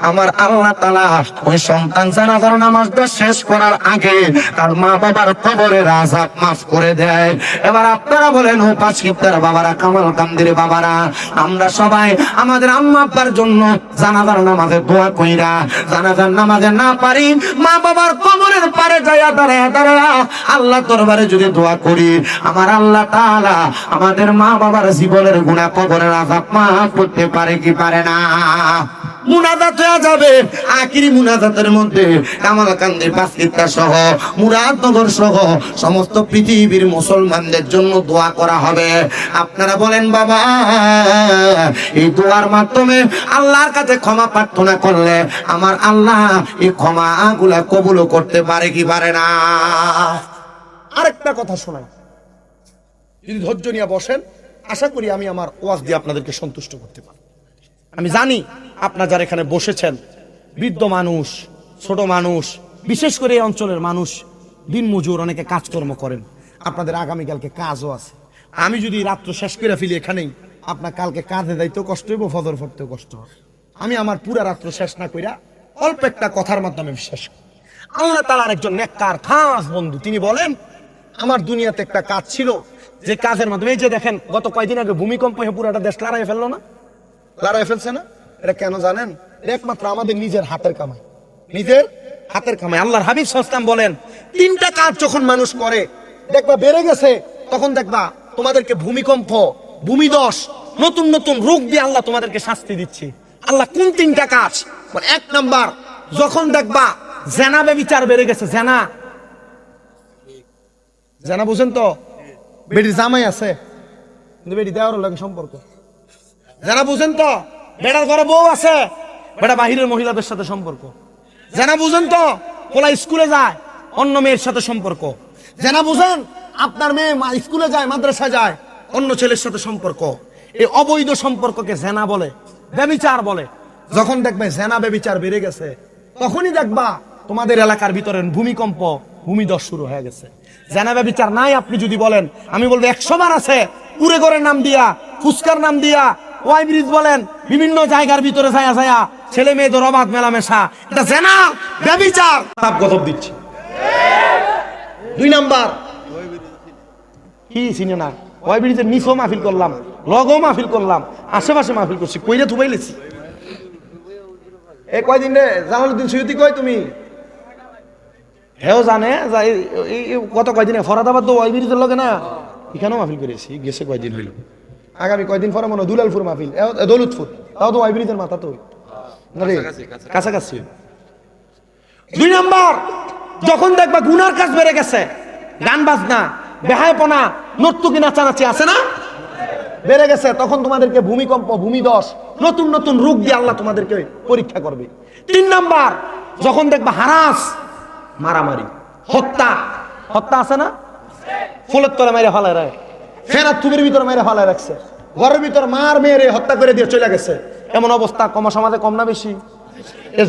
আমার আল্লাহ তাআলা ওই সন্তান জানাজার নামাজটা শেষ করার আগে তার মা বাবার কবরের আযাব মাফ করে দেয়। এবার আপনারা বলেন, ও পাঁচ কিপ্তার বাবারা, কামাল কামদের বাবারা, আমরা সবাই আমাদের আম্মা আব্বার জন্য জানাজার নামাজে দোয়া কইরা জানাজার নামাজে না পারি, মা বাবার কবরের পারে যাইয়া দাঁড়ায়া আল্লাহ দরবারে যদি দোয়া করি, আমার আল্লাহ তাআলা আমাদের মা বাবার জীবনের গুনাহ, কবরের আযাব মাফ করতে পারে কি পারে না? মুনাজাত হয়ে যাবে। আখিরি মুনাজাতের মধ্যে কামালকান্দি পাঁচকিপ্তা সহ মুরাদনগর সহ সমস্ত পৃথিবীর মুসলমানদের জন্য দোয়া করা হবে। আপনারা বলেন বাবা, এই দোয়ার মাধ্যমে আল্লাহর কাছে ক্ষমা প্রার্থনা করলে আমার আল্লাহ এই ক্ষমাগুলা কবুল করতে পারে কি পারে না? আরেকটা কথা শোনাই, যদি ধৈর্য নিয়ে বসেন, আশা করি আমি আমার ওয়াজ দিয়ে আপনাদেরকে সন্তুষ্ট করতে পারি। আমি জানি আপনারা যারা এখানে বসেছেন, বৃদ্ধ মানুষ, ছোট মানুষ, বিশেষ করে এই অঞ্চলের মানুষ, দিনমজুর, অনেকে কাজকর্ম করেন, আপনাদের আগামীকালকে কাজও আছে। আমি যদি রাত্র শেষ করে ফেলি এখানেই, আপনার কালকে কাজে যাইতেও কষ্ট হইব, ফজর পড়তেও কষ্ট হবে। আমি আমার পুরা রাত্র শেষ না কইরা অল্প একটা কথার মাধ্যমে শেষ করি। আল্লাহ তাআলার একজন নেককার খাস বন্ধু, তিনি বলেন, আমার দুনিয়াতে একটা কাজ ছিল, যে কাজের মাধ্যমে, এই যে দেখেন গত কয়েকদিন আগে ভূমিকম্প হয়ে পুরাটা দেশ লড়াই ফেললো না, লড়াই ফেলছে না? এটা কেন জানেন? একমাত্র আমাদের নিজের হাতের কামাই, নিজের হাতের কামাই। আল্লাহর হাবিব সাল্লাল্লাহু আলাইহি ওয়াসাল্লাম বলেন, তিনটা কাজ যখন মানুষ করে দেখবা বেড়ে গেছে, তখন দেখবা তোমাদেরকে ভূমিকম্প, ভূমিধস, নতুন নতুন রোগ দিয়ে আল্লাহ তোমাদেরকে শাস্তি দিচ্ছে। আল্লাহ কোন তিনটা কাজ? এক নাম্বার, যখন দেখবা জেনা ব্যভিচার বেড়ে গেছে, জেনা, জেনা বুঝেন তো, বেটির জামাই আছে কিন্তু বেটি দেওয়ার লাগে সম্পর্ক, জেনা বুঝেন তো, বেটার ঘরে বউ আছে, বেটা বাহিরের মহিলাদের সাথে সম্পর্ক, জেনা বুঝেন তো, পোলা স্কুলে যায় অন্য মেয়ের সাথে সম্পর্ক, জেনা বুঝেন আপনার মেয়ে স্কুলে যায়, মাদ্রাসা যায়, অন্য ছেলের সাথে সম্পর্ক। এই অবৈধ সম্পর্ককে জেনা বলে, ব্যভিচার বলে। যখন দেখবে জেনা ব্যভিচার বেড়ে গেছে, তখনই দেখবা তোমাদের এলাকার ভিতরে ভূমিকম্প, ভূমিধস শুরু হয়ে গেছে। জেনা ব্যভিচার নাই আপনি যদি বলেন, আমি বলবো 100 বার আছে। কুড়ে ঘরের নাম দিয়া, ফুসকার নাম দিয়া, ওয়াই ব্রিজ বলেন, বিভিন্ন জায়গার ভিতরে যায়া যায়া ছেলে মেয়েদের অবাধ মেলামেশা, এটা জেনা ব্যভিচার। তাপ গজব দিচ্ছে। 2 নাম্বার, কি চিনে না, ওয়াই ব্রিজের নিচেও মাহফিল করলাম, লগও মাহফিল করলাম, আশেপাশে মাহফিল করছি, কইরে থুবাইলেছি। এই কয়দিন রে জালালউদ্দিন সৈয়দি কই তুমি? হেও জানে কত কয়দিনে ফরাদাবাদ তো ওয়াই ব্রিজের লগে না, এখানেও মাহফিল করেছি, গেছে কয়দিন হইল। আগামী কয়দিন পরে মনে হয় দুলালপুর মাহফিল, দৌলতপুর, তাও তো ওয়াই ব্রিজের মাথা তো কাছাকাছি। 2 নাম্বার, যখন দেখবা গুনার কাজ বেড়ে গেছে, গান বাজনা, বেহায়াপনা, নর্তকী নাচানাচি আছে না, বেড়ে গেছে, তখন তোমাদেরকে ভূমিকম্প, ভূমিধস, নতুন নতুন রোগ দিয়ে আল্লাহ তোমাদেরকে পরীক্ষা করবে। 3 নাম্বার, যখন দেখবা হারাস, মারামারি, হত্যা, হত্যা আছে না, ফুলের তলে মেরে ফেলায় রায়, ফেরার থুবের ভিতরে মেরে ফেলায় রাখছে, ঘরের ভিতরে মার মেরে হত্যা করে দিয়ে চলে গেছে। এমন অবস্থা কম সমাজে কম না বেশি?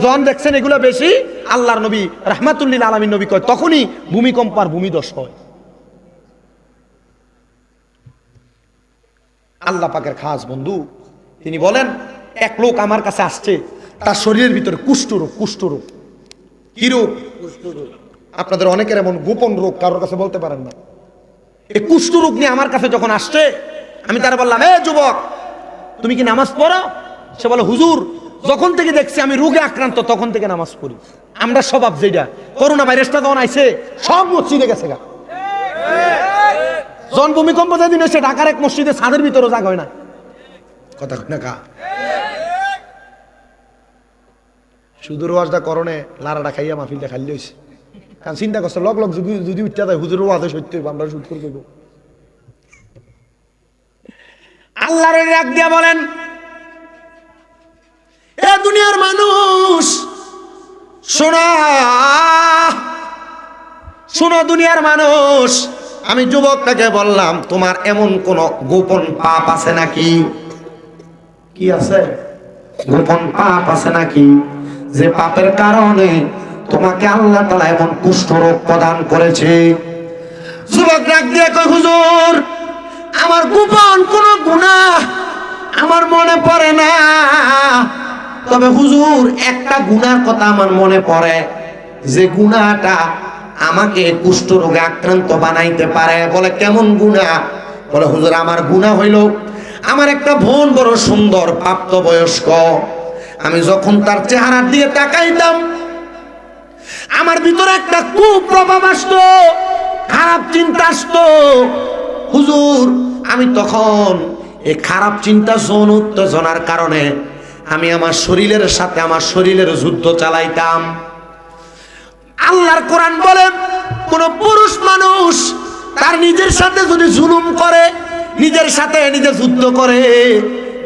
জন দেখছেন এগুলো বেশি। আল্লাহর নবী রাহমাতুল লিল আলামিন নবী কয়, তখনই ভূমিকম্প আর ভূমিধস হয়। আল্লাহ পাকের খাস বন্ধু, তিনি বলেন, এক লোক আমার কাছে আসছে, তার শরীরের ভিতরে কুষ্ঠরোগ। কুষ্ঠরোগ কি রোগ? আপনাদের অনেকের এমন গোপন রোগ, কারোর কাছে বলতে পারেন না। এই কুষ্ঠরোগ নিয়ে আমার কাছে যখন আসছে, আমি তারা বললাম, এ যুবক, তুমি কি নামাজ পড়ো? সে বলে, হুজুর, যখন থেকে দেখছি আমি রোগে আক্রান্ত, তখন থেকে নামাজ পড়ি। আমরা স্বভাব যেটা, করোনা ভাইরাসটা যখন আইছে সব মসজিদে গেছে গা, জন ভূমিকম্প যেদিন এসে ঢাকার এক মসজিদে ছাদের ভিতরে জায়গা হয় না, কথা কয় না কা শুধু ওয়াজটা করণে লারাটা খাইয়া মাহফিলটা খালি হয়েছে। কারণ চিন্তা করছে লগ লগ যদি উঠতে যায় হুজুর ওয়াজে সত্য হইব, আমরা শুট করে দেবো। আল্লাহর ডাক দিয়া বলেন, এ দুনিয়ার মানুষ শোনা, শোনো দুনিয়ার মানুষ, আমি যুবকটাকে বললাম তোমার এমন কোন গোপন পাপ আছে নাকি? কি আছে? গোপন পাপ আছে নাকি, যে পাপের কারণে তোমাকে আল্লাহ তাআলা এমন কুষ্ঠরোগ প্রদান করেছে? যুবক ডাক দিয়ে কয়, হুজুর আমার গোপন কোন গুনাহ আমার মনে পড়ে না, তবে হুজুর একটা গুনার কথা আমার মনে পড়ে, যে গুনাহটা আমাকে কুষ্ঠরোগে আক্রান্ত বানাইতে পারে। বলে কেমন গুনাহ? বলে হুজুর আমার গুনাহ হইল, আমার একটা বোন বড় সুন্দর প্রাপ্তবয়স্ক, আমি যখন তার চেহারার দিকে তাকাইতাম আমার ভিতরে একটা কুপ্রভাব আসতো, খারাপ চিন্তা আসতো। হুজুর আমি তখন এই খারাপ চিন্তা যৌন উত্তেজনার কারণে আমি আমার শরীরের সাথে আমার শরীরের যুদ্ধ চালাইতাম। আল্লাহর কোরআন বলে কোন পুরুষ মানুষ তার নিজের সাথে যদি জুলুম করে, নিজের সাথে নিজে যুদ্ধ করে,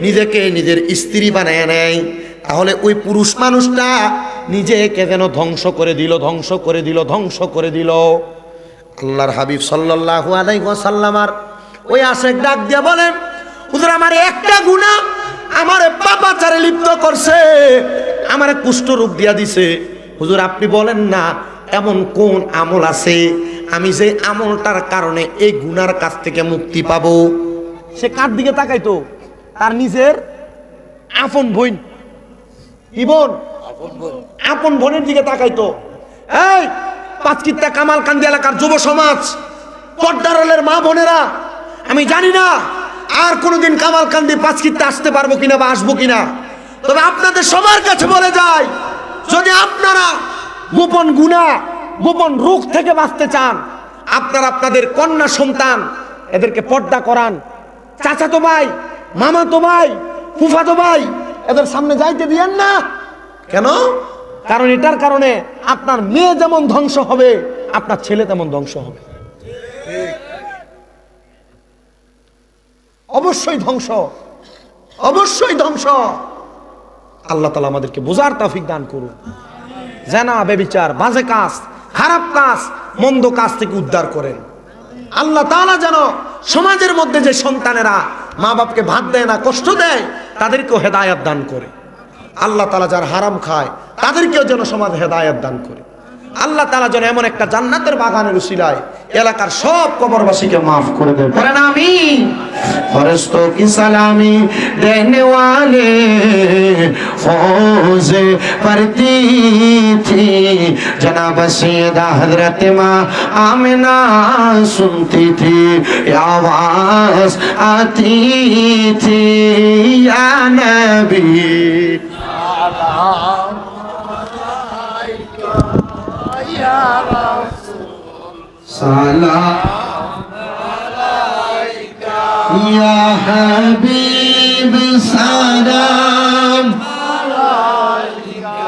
নিজেকে নিজের স্ত্রী বানায় নেয়, তাহলে ওই পুরুষ মানুষটা নিজেকে যেন ধ্বংস করে দিল, ধ্বংস করে দিল, ধ্বংস করে দিল। আল্লাহর হাবিব সাল্লাল্লাহু আলাইহি ওয়াসাল্লামার ওই আশেক ডাক দিয়া বলেন, হুজুর আমার একটা গুনাহ আমার পাপাচারে লিপ্ত করছে, আমার কুষ্ঠরোগ দিয়া দিছে। হুজুর আপনি বলেন না এমন কোন আমল আছে আমি যে আমলটার কারণে এই গুনার কাছ থেকে মুক্তি পাবো? সে কার দিকে তাকাইতো? তার নিজের আপন বোন, কি বোন? আপন বোনের দিকে তাকাইতো। এই পাঁচকিত্তা কামালকান্দি এলাকার যুব সমাজ, পর্দারের মা বোনেরা, আমি জানি না আর কোনোদিন কামালকান্দি পাঁচকিত্তা আসতে পারবো কিনা বা আসবো কিনা, তবে আপনাদের সবার কাছে বলে যায়, যদি আপনারা গোপন গুনাহ গোপন রোগ থেকে বাঁচতে চান, আপনারা আপনাদের কন্যা সন্তান এদেরকে পর্দা করান। চাচাতো ভাই, মামাতো ভাই, ফুফাতো ভাই এদের সামনে যাইতে দিয়েন না। কেন? কারণ এটার কারণে আপনার মেয়ে যেমন ধ্বংস হবে, আপনার ছেলে তেমন ধ্বংস হবে। অবশ্যই ধ্বংস, অবশ্যই ধ্বংস। আল্লাহ তাআলা আমাদেরকে বোঝার তৌফিক দান করুন। জানা, বেবিচার, বাজে কাজ, খারাপ কাজ, মন্দ কাজ থেকে উদ্ধার করেন। আল্লাহ তাআলা যেন সমাজের মধ্যে যে সন্তানেরা মা বাপকে ভাত দেয় না, কষ্ট দেয়, তাদেরকেও হেদায়েত দান করে। আল্লাহ তাআলা যারা হারাম খায় তাদেরকেও যেন সমাজ হেদায়েত দান করে। আল্লাহ তাআলা যেন এমন একটা জান্নাতের বাগানের উসিলায় এলাকার সব কবরবাসীকে মাফ করে দেন। করেন আমিন। ফেরেশতোं की सलामी देने वाले फौजे पढ़ती थी, जनाब सैयदा हजरत माँ आमिना सुनती थी, आवाज आती थी या नबी सलाम अलैका या हबीब, सलाम अलैका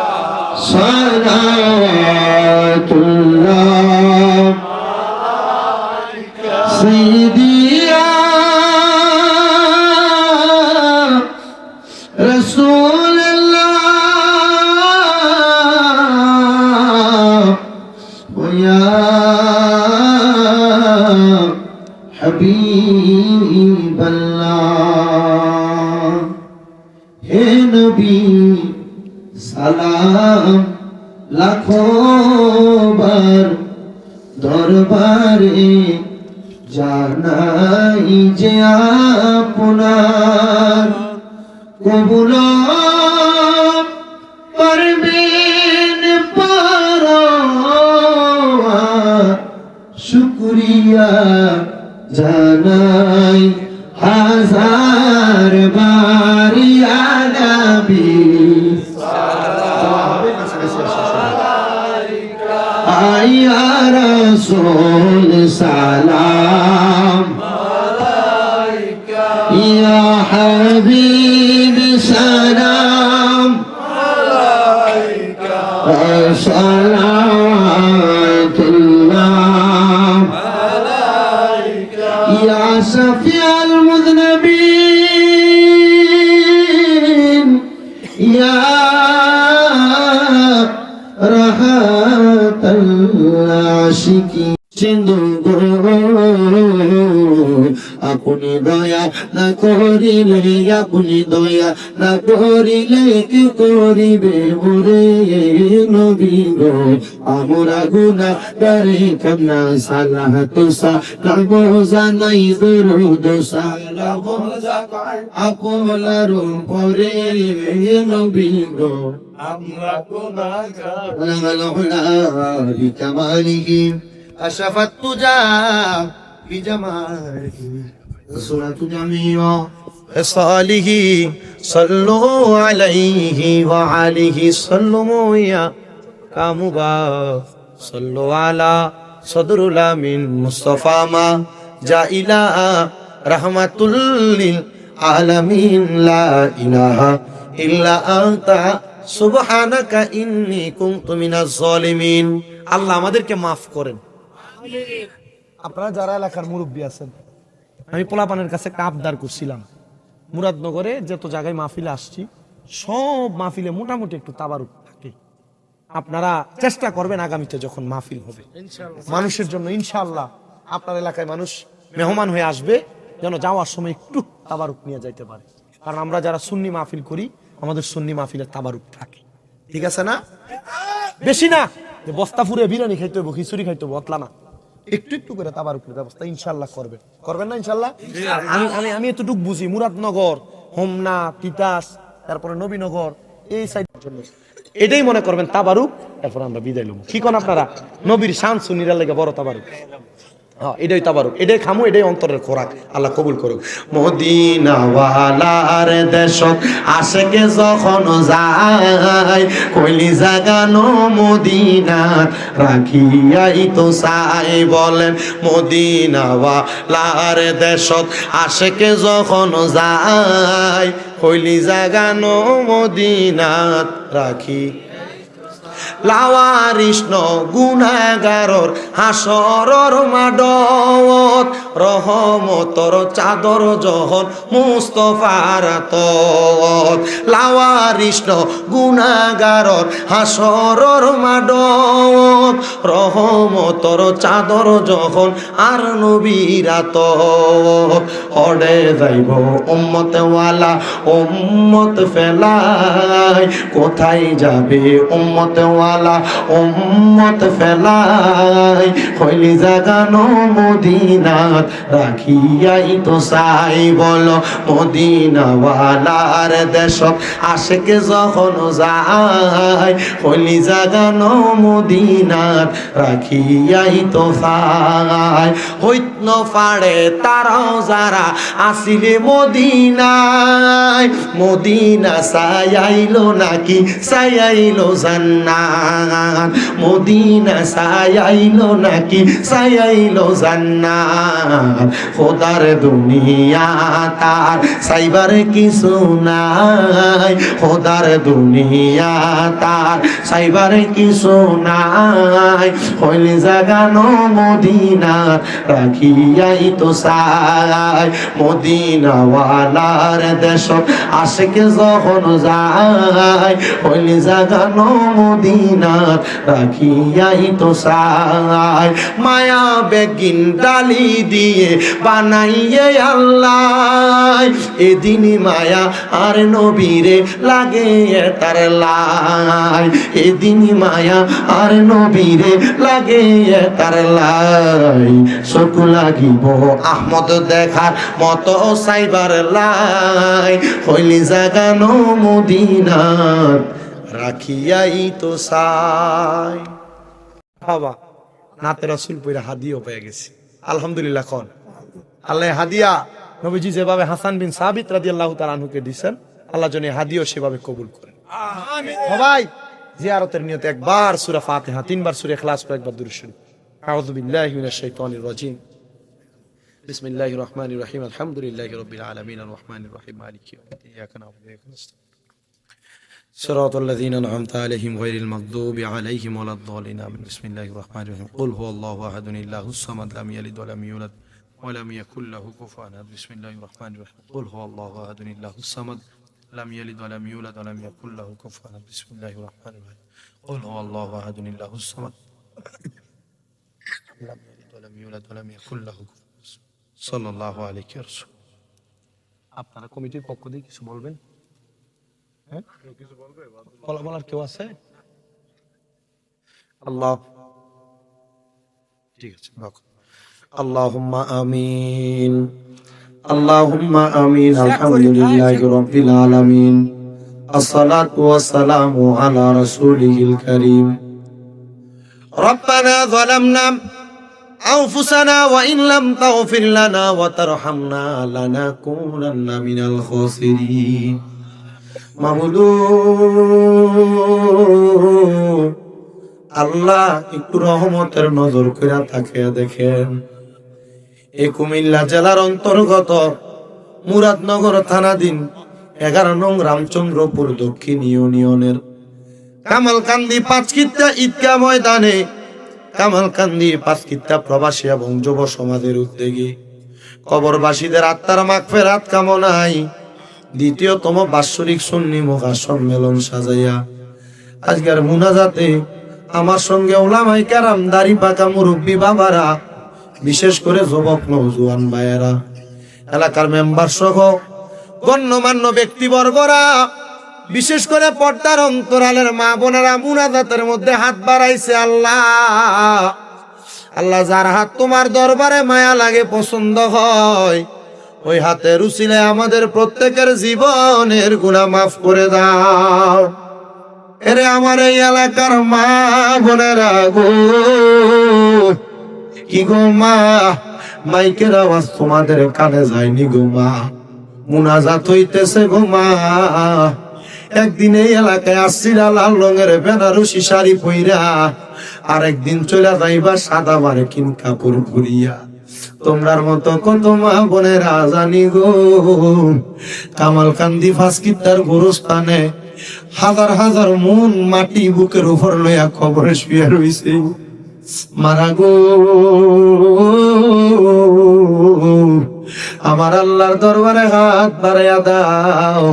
सलावतुल्लाह अलैका सय्यदिया रसूलुल्लाह या हबीब अल्लाह। हे नबी सलाम लाखों बार दरबारे জানাই যে আপনার কবুল করবেন পারওয়ার, শুকরিয়া জানাই হাজার বার ইয়া নবী ইয়া রাসূল সালাম আশিকি সিন্ধু গো, আপনি দয়া না করিলে, আপনি দয়া না করিলে কি করিবে মোরে নবী গো। আমরা গুনাহগারে কান্না সালাহ তুসা লাবো জানাই দুরুদ সালাম আপনার পরে নবী গো। আমরা গুনাহগার بكماله أشرف التجا بجماله صورة جميع صالح صلوا عليه وعليه صلوا يا كامبا صلوا على صدر الأمين مصطفى ما جاء إلى رحمة للعالمين لا إله إلا أنت সুবহানাকা ইন্নী কুনতু মিনাজ জালিমিন। আল্লাহ আমাদেরকে মাফ করেন। আপনারা যারা এলাকার মুরব্বী আছেন, আমি পোলাপানের কাছে একটা আবদার করছিলাম, মুরাদনগরে যত জায়গায় মাহফিলে আসছি সব মাহফিলে মোটামুটি একটু তাবারুক থাকে। আপনারা চেষ্টা করবেন আগামীতে যখন মাহফিল হবে মানুষের জন্য, ইনশাআল্লাহ আপনার এলাকায় মানুষ মেহমান হয়ে আসবে, যেন যাওয়ার সময় একটু তাবারুক নিয়ে যাইতে পারে। কারণ আমরা যারা সুন্নি মাহফিল করি আমাদের সুন্নি মাহফিলের তাবারুক থাকে, ঠিক আছে না? বেশি না যে বস্তা ফুরে বিরিয়ানি খাইতে হইব, খিচুড়ি খাইতে হইব, অতলা না, একটু একটু করে তাবারুকের ব্যবস্থা ইনশাআল্লাহ করবেন। করবেন না ইনশাআল্লাহ? আমি আমি আমি এতটুকু বুঝি, মুরাদনগর, হোমনা, তিতাস, তারপরে নবীনগর, এই সাইডের জন্য এটাই মনে করবেন তাবারুক, তারপর আমরা বিদায় লব। কি কোন আপনারা? নবীর শান সুন্নিরা লেগে বড় তাবারুক। হ্যাঁ, এটাই তাবারুক, এটাই খামু, এটাই অন্তরের খোরাক। আল্লাহ কবুল করুক। মদিনাওয়ালার দেশত আশেকে যখন যায়, কইলি জাগানো মদিনাত রাখিয়াই তো চাই। বলেন মদিনাওয়ালার দেশত আশেকে যখন যায়, কইলি জাগানো মদিনাত রাখি লাওয়ারিষ্ণ গুনাহগারর হাসরর মাডত, রহমতর চাদর জহন মুস্তফার তত। লাওয়ারিষ্ণ গুনাহগারর হাসরর মাডত, রহমতর চাদর যখন আর নবীরা তত। অডে যাইব উম্মত ওয়ালা উম্মত ফেলাই, কোথায় যাবে উম্মত ওয়ালা উম্মত ফেলাই, হইলি জাগানো মদিনাত রাখিয়াই তো চাই। বলো মদিনাওয়ালার দেশত আশেকে যখন যায়, হইলি জাগানো মদিনাত রাখিয়াই তো চাই। হইত ন পারে তারাও যারা আসিলে মদিনায়, মদিনা চাইলো নাকি চাইলো জান্নাত, মদিনা চাইলো নাকি চাইলো জান্নাত। খোদার দুনিয়া তার চাইবার কিছু নাই, খোদার দুনিয়া তার চাইবার কিছু নাই, হইলে জাগানো মদিনাত রাখিয়াই তো চাই। মদিনাওয়ালার দেশত আশেকে যখন যায়, হইলে জাগানো মদিনাত রাখিয়াই তো চাই। মায়া বেগিন ডালি দিয়ে বানাইয়ে আল্লাহ, এদিন মায়া আর নবীরে লাগে তার লাই, এদিন মায়া আর নবীরে লাগে তার লাই। চোখ লাগিব আহমদ দেখার মতো সাইবার লাই, হইলি জাগানো মদিনাত রাখিয়াই তো চাই। বাবা নাতে রাসূল পয়রা হাদিয়া পেয়ে গেছি, আলহামদুলিল্লাহ। কোন আল্লাহ হাদিয়া নবীজি যেভাবে হাসান বিন সাবিত রাদিয়াল্লাহু তাআলা আনহুকে দিবেন, আল্লাহ যেন হাদিয়া সেভাবে কবুল করেন। আমিন। সবাই জিয়ারতের নিয়তে একবার সূরা ফাতিহা, তিনবার সূরা ইখলাস, একবার দুরূদ শরীফ। আউযু বিল্লাহি মিনাশ শাইতানির রাজীম। বিসমিল্লাহির রহমানির রহিম। আলহামদুলিল্লাহি রাব্বিল আলামিন আর রহমানির রহিম মালিকি ইয়াউমিদ্দিন। ইয়াকা না'বুদু ওয়া ইয়াকা নাস্তাঈন। صراط الذين أنعمت عليهم غير المغضوب عليهم ولا الضالين. آمين. بسم الله الرحمن الرحيم. قل هو الله أحد الله الصمد لم يلد ولم يولد ولم يكن له كفوا أحد. بسم الله الرحمن الرحيم. قل هو الله أحد الله الصمد لم يلد ولم يولد ولم يكن له كفوا أحد. بسم الله الرحمن الرحيم. قل هو الله أحد الله الصمد লাম ইয়ালিদ ওয়া লাম ইউলাদ ওয়া লাম ইয়াকুল লাহু কুফুওয়ান আহাদ। সাল্লাল্লাহু আলাইহি ওয়াসাল্লাম। আপনারা কমিটির পক্ষ থেকে কিছু বলবেন? হ্যাঁ, কিছু বলবে? বলার কেউ আছে? আল্লাহ, ঠিক আছে, আল্লাহুম্মা আমিন, আল্লাহুম্মা আমিন। আলহামদুলিল্লাহি রাব্বিল আলামিন, আসসালাতু ওয়াসসালামু আলা রাসূলিল কারীম। রব্বানা যালামনা আনফুসানা ওয়া ইন লাম তাগফির লানা ওয়া তারহামনা লানাকুনান্না মিনাল খাসিরিন। মাবুদ আল্লাহ, একটু রহমতের নজর কইরা তাকিয়ে দেখেন, এই কুমিল্লা জেলার অন্তর্গত মুরাদনগর থানাধীন 11 নং রামচন্দ্রপুর দক্ষিণ ইউনিয়নের কামালকান্দি পাঁচকিত্তা ঈদগাহ ময়দানে কামালকান্দি পাঁচকিত্তা প্রবাসী এবং যুব সমাজের উদ্যোগে কবরবাসীদের আত্মার মাগফিরাত কামনায় দ্বিতীয়তম বাৎসরিক সুন্নি মহা সম্মেলন সাজাইয়া আজকের মুনাজাতে আমার সঙ্গে উলামায়ে কেরাম, দাড়ি পাকা মুরব্বী বাবারা, বিশেষ করে যুবক নওজোয়ান ভাইয়েরা, এলাকার মেম্বার সহ গণ্যমান্য ব্যক্তিবর্গরা, বিশেষ করে পর্দার অন্তরালের মা বোনেরা মুনাজাতের মধ্যে হাত বাড়াইছে। আল্লাহ, আল্লাহ, যার হাত তোমার দরবারে মায়া লাগে, পছন্দ হয়, ওই হাতের উসিলায় আমাদের প্রত্যেকের জীবনের গুনাহ মাফ করে দাও। এরে আমার এই এলাকার মা বোনেরা গো, কি গো মা, মাইকের আওয়াজ তোমাদের কানে যায়নি গো মা, মুনাজাত হইতেছে গো মা। একদিন এই এলাকায় আসছিলা লাল রঙের বেনারসি শাড়ি পইরা, আর একদিন চলে যাইবা সাদা মার্কিন কাপড় পরিয়া। তোমরার মতো কত মা বোনেরা জানি গো, কামালকান্দি ফাঁসকিত্তার গোরস্থানে হাজার হাজার মন মাটি বুকের উপর লইয়া কবরে শুয়ে রইছে। মারা গো, আমার আল্লাহর দরবারে হাত বাড়াইয়া দাও।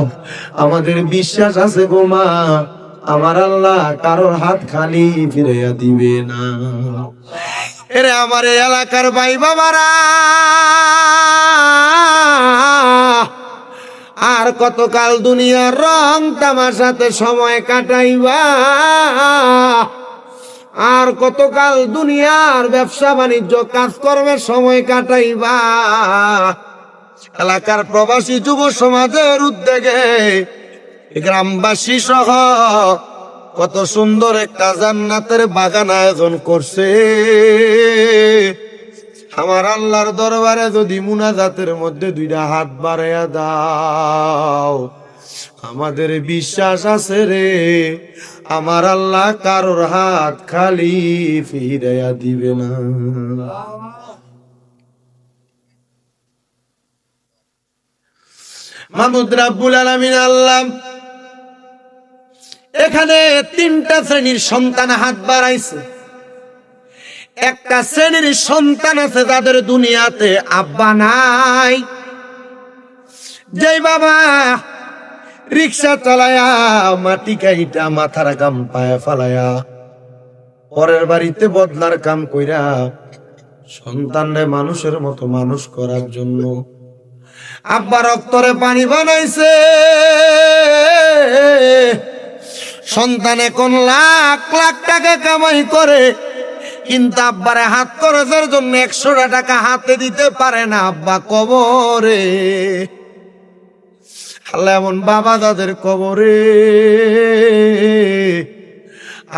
আমাদের বিশ্বাস আছে গো মা, আমার আল্লাহ কারোর হাত খালি ফিরাইয়া দিবে না। এরে আমার এই এলাকার ভাই বাবারা, আর কতকাল দুনিয়ার রং তামাশাতে সময় কাটাইবা, আর কতকাল দুনিয়ার ব্যবসা বাণিজ্য কাজকর্মের সময় কাটাইবা। এলাকার প্রবাসী যুব সমাজের উদ্যোগে গ্রামবাসী সহ কত সুন্দর একটা জান্নাতের বাগান আয়োজন করছে। আমার আল্লাহর দরবারে যদি মুনাজাতের মধ্যে দুইটা হাত বাড়াইয়া দাও, আমাদের বিশ্বাস আছে রে, আমার আল্লাহ কারোর হাত খালি ফিরাইয়া দিবে না। মাহমুদ রাব্বুল আলামিন আল্লাহ এখানে 3টা শ্রেণীর সন্তান হাত বাড়াইছে। একটা শ্রেণীর সন্তান আছে যাদের দুনিয়াতে আব্বা নাই, যেই বাবা রিক্সা চালায়া মাটি কাইটা মাথার গাম পায়ে ফালায়া পরের বাড়িতে বদলার কাম কইরা সন্তানরে মানুষের মতো মানুষ করার জন্য আব্বা রক্তরে পানি বানাইছে। সন্তান এখন লাখ লাখ টাকা কামাই করে, কিন্তু আব্বারে হাত খরচের জন্য 100 টাকা হাতে দিতে পারে না। আব্বা কবরে, আল্লাহ এমন বাবা দাদের কবরে,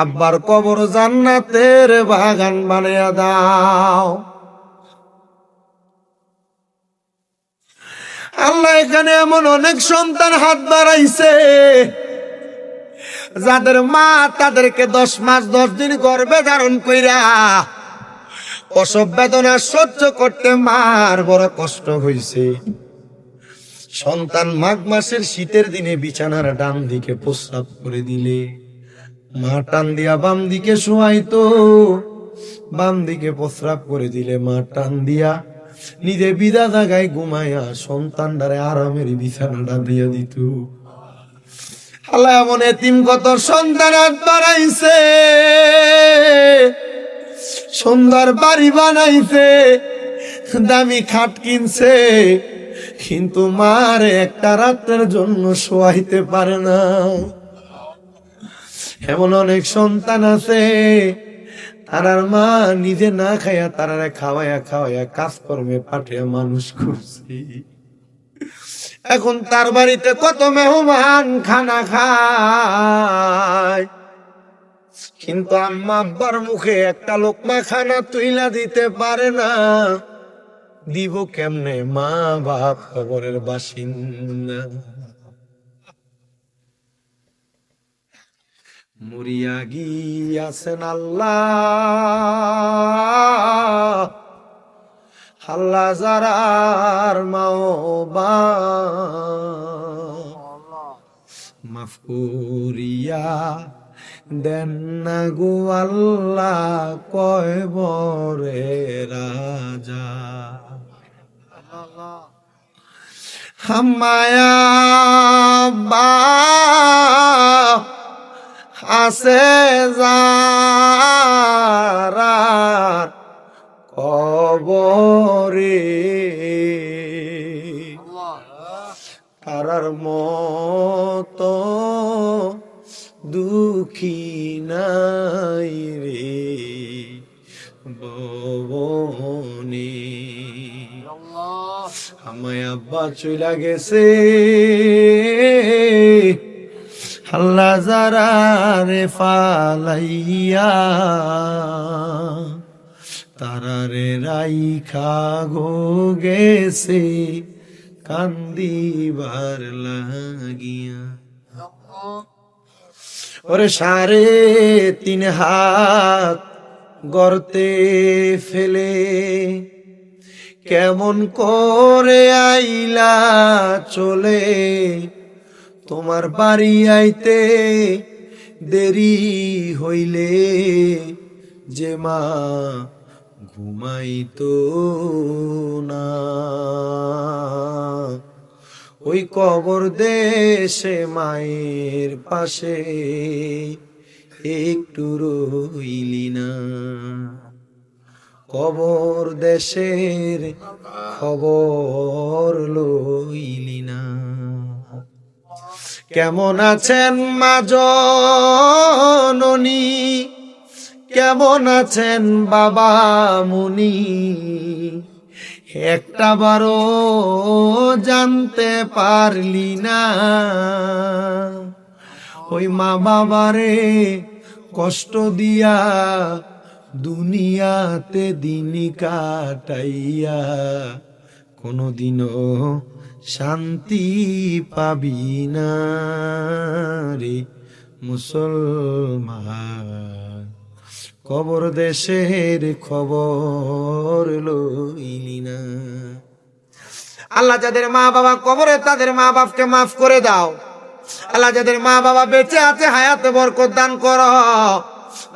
আব্বার কবর জান্নাতের বাগান বানিয়ে দাও। আল্লাহ এখানে এমন অনেক সন্তান হাত বাড়াইছে যাদের মা তাদেরকে 10 মাস 10 দিন গর্ভে ধারণ কইরা প্রসব বেদনা সহ্য করতে মার বড় কষ্ট হইছে। সন্তান মাঘ মাসের শীতের দিনে বিছানার ডান দিকে প্রস্রাব করে দিলে মা টান দিয়া বাম দিকে শোয়াইতো, বাম দিকে প্রস্রাব করে দিলে মা টান দিয়া নিজে বিদা জায়গায় ঘুমাইয়া সন্তানটারে আরামের বিছানাটা দিয়ে দিত। আল্লাহ এমন এতিম কত সন্তান হাত বাড়াইছে, সুন্দর বাড়ি বানাইছে, দামি খাট কিনছে, কিন্তু মার একটা রাতের জন্য শোয়াইতে পারে না। এমন অনেক সন্তান আছে তারার মা নিজে না খাইয়া তারারে খাওয়াইয়া খাওয়াইয়া কাজকর্মে পাঠিয়ে মানুষ করছি। এখন তার বাড়িতে কত মেহমান খানা খায়, কিন্তু আম্মা আব্বার মুখে একটা লোকমা খানা তুইলা দিতে পারে না। দিব কেমনে? মা বাপ কবরের বাসিন্দা। মরিয়া গিয়াছেন আল্লাহ, আল্লাহ যারার মাও বা মাফ করিয়া দেন না গো আল্লাহ কয়বরে রাজা। হাম্মায়া বা আছে যারার কবরে, তারার মতো দুঃখী নাই রে ভবনে। আমায় আব্বা চইলা গেছে, আল্লাহ যারা রে ফালাইয়া তারারে রাইখা গো গেছে কান্দিবার লাগিয়া। ওরে 3.5 হাত গর্তে ফেলে কেমন করে আইলা চলে, তোমার বাড়ি আইতে দেরি হইলে যে মা ঘুমাইতো না। ওই কবর দেশে মায়ের পাশে একটু রইলি না। কবর দেশের খবর লইলি না। কেমন আছেন মা জননী, কেমন আছেন বাবা মুনি, একটা বারো জানতে পারলি না। ওই মা বাবারে কষ্ট দিয়া দুনিয়াতে দিন কাটাইয়া কোনদিনও শান্তি পাবি না রে মুসলমান। কবর দেশের খবর লইলি না। আল্লাহ যাদের মা বাবা কবরে তাদের মা বাপকে মাফ করে দাও। আল্লাহ যাদের মা বাবা বেঁচে আছে হায়াতে বরকত দান করো।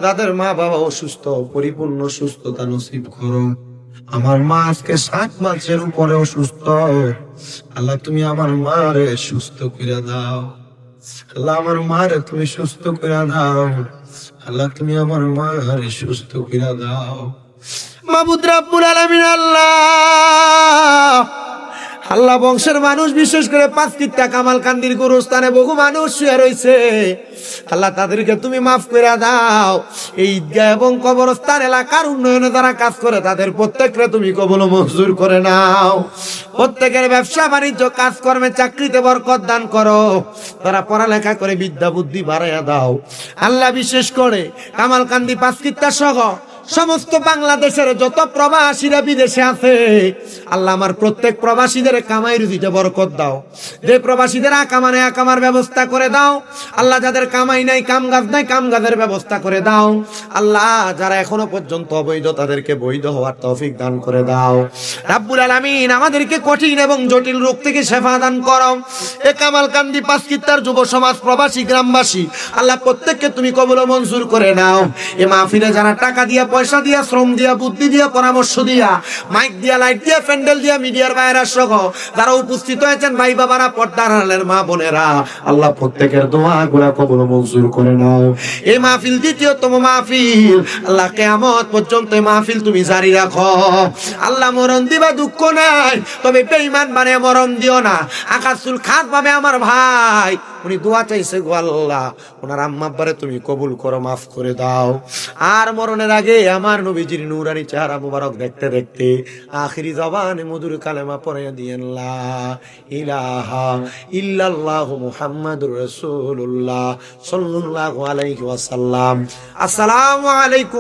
যাদের মা বাবা অসুস্থ পরিপূর্ণ সুস্থতা নসিব করো। আমার মা আজকে 7 মাসের উপরে অসুস্থ, আল্লাহ তুমি আমার মারে সুস্থ করে দাও। আল্লাহ আমার মারে তুমি সুস্থ করে দাও। আল্লাহ তুমি আমার মারে সুস্থ করে দাও। মাবুদ রাব্বুল আলামিন আল্লাহ, আল্লাহ বংশের মানুষ বিশেষ করে 5 কিত্তা কামালকান্দির গোরস্থানে বহু মানুষ শুয়ে রয়েছে। আল্লাহ তাদেরকে তুমি মাফ করে দাও। এই ঈদগাহ এবং কবরস্থান এলাকার উন্নয়নে যারা কাজ করে তাদের প্রত্যেককে তুমি কবুল মঞ্জুর করে নাও। প্রত্যেকের ব্যবসা বাণিজ্য কাজকর্মে চাকরিতে বরকত দান করো। তারা পড়ালেখা করে বিদ্যা বুদ্ধি বাড়াইয়া দাও। আল্লাহ বিশেষ করে কামালকান্দি 5 কিত্তা সহ সমস্ত বাংলাদেশের যত প্রবাসীরা বিদেশে আছে, আল্লাহ আমার প্রত্যেক প্রবাসীদের কামাই রুজিতে বরকত দাও। যে প্রবাসীদের আকামার ব্যবস্থা করে দাও। আল্লাহ যাদের কামাই নাই কাম কাজ নাই কাম কাজের ব্যবস্থা করে দাও। আল্লাহ যারা এখনো পর্যন্ত অবৈধ তাদেরকে বৈধ হওয়ার তৌফিক দান করে দাও। রাব্বুল আলামিন আমাদেরকে কঠিন এবং জটিল রোগ থেকে শেফা দান করো। এ কামালকান্দি 5 কিত্তার যুব সমাজ প্রবাসী গ্রামবাসী আল্লাহ প্রত্যেককে তুমি কবুল মঞ্জুর করে নাও। এ মাহফিলে যারা টাকা দিয়া পয়সা দিয়া, শ্রম দিয়া, বুদ্ধি দিয়া, পরামর্শ দিয়া, মাইক দিয়া, লাইট দিয়া, প্যান্ডেল দিয়া, মিডিয়ার বাইরা সহ যারা উপস্থিত হয়েছেন ভাই বাবারা, পর্দার আড়ালের মা বোনেরা, আল্লাহ প্রত্যেকের দোয়া গুলা কবুল মঞ্জুর করে নাও। এই মাহফিল দ্বিতীয়তম মাহফিল, আল্লাহ কিয়ামত পর্যন্ত এই মাহফিল তুমি জারি রাখো। আল্লাহ মরণ দিবা দুঃখ নাই, তবে বেঈমান বানিয়ে মরণ দিও না। আকাশুল খাত ভাবে আমার ভাই উনি দোয়া চাইছে গো আল্লাহ, ওনার আম্মা আব্বারে তুমি কবুল করো, মাফ করে দাও। আর মরণের আগে আমার নবীজির নূরানি চেহারা মুবারক দেখতে দেখতে আখিরি জবানে মধুর কালেমা পড়ে দিয়েন লা ইলাহা ইল্লাল্লাহু মুহাম্মাদুর রাসূলুল্লাহ সাল্লাল্লাহু আলাইহি ওয়াসাল্লাম। আসসালামু আলাইকুম।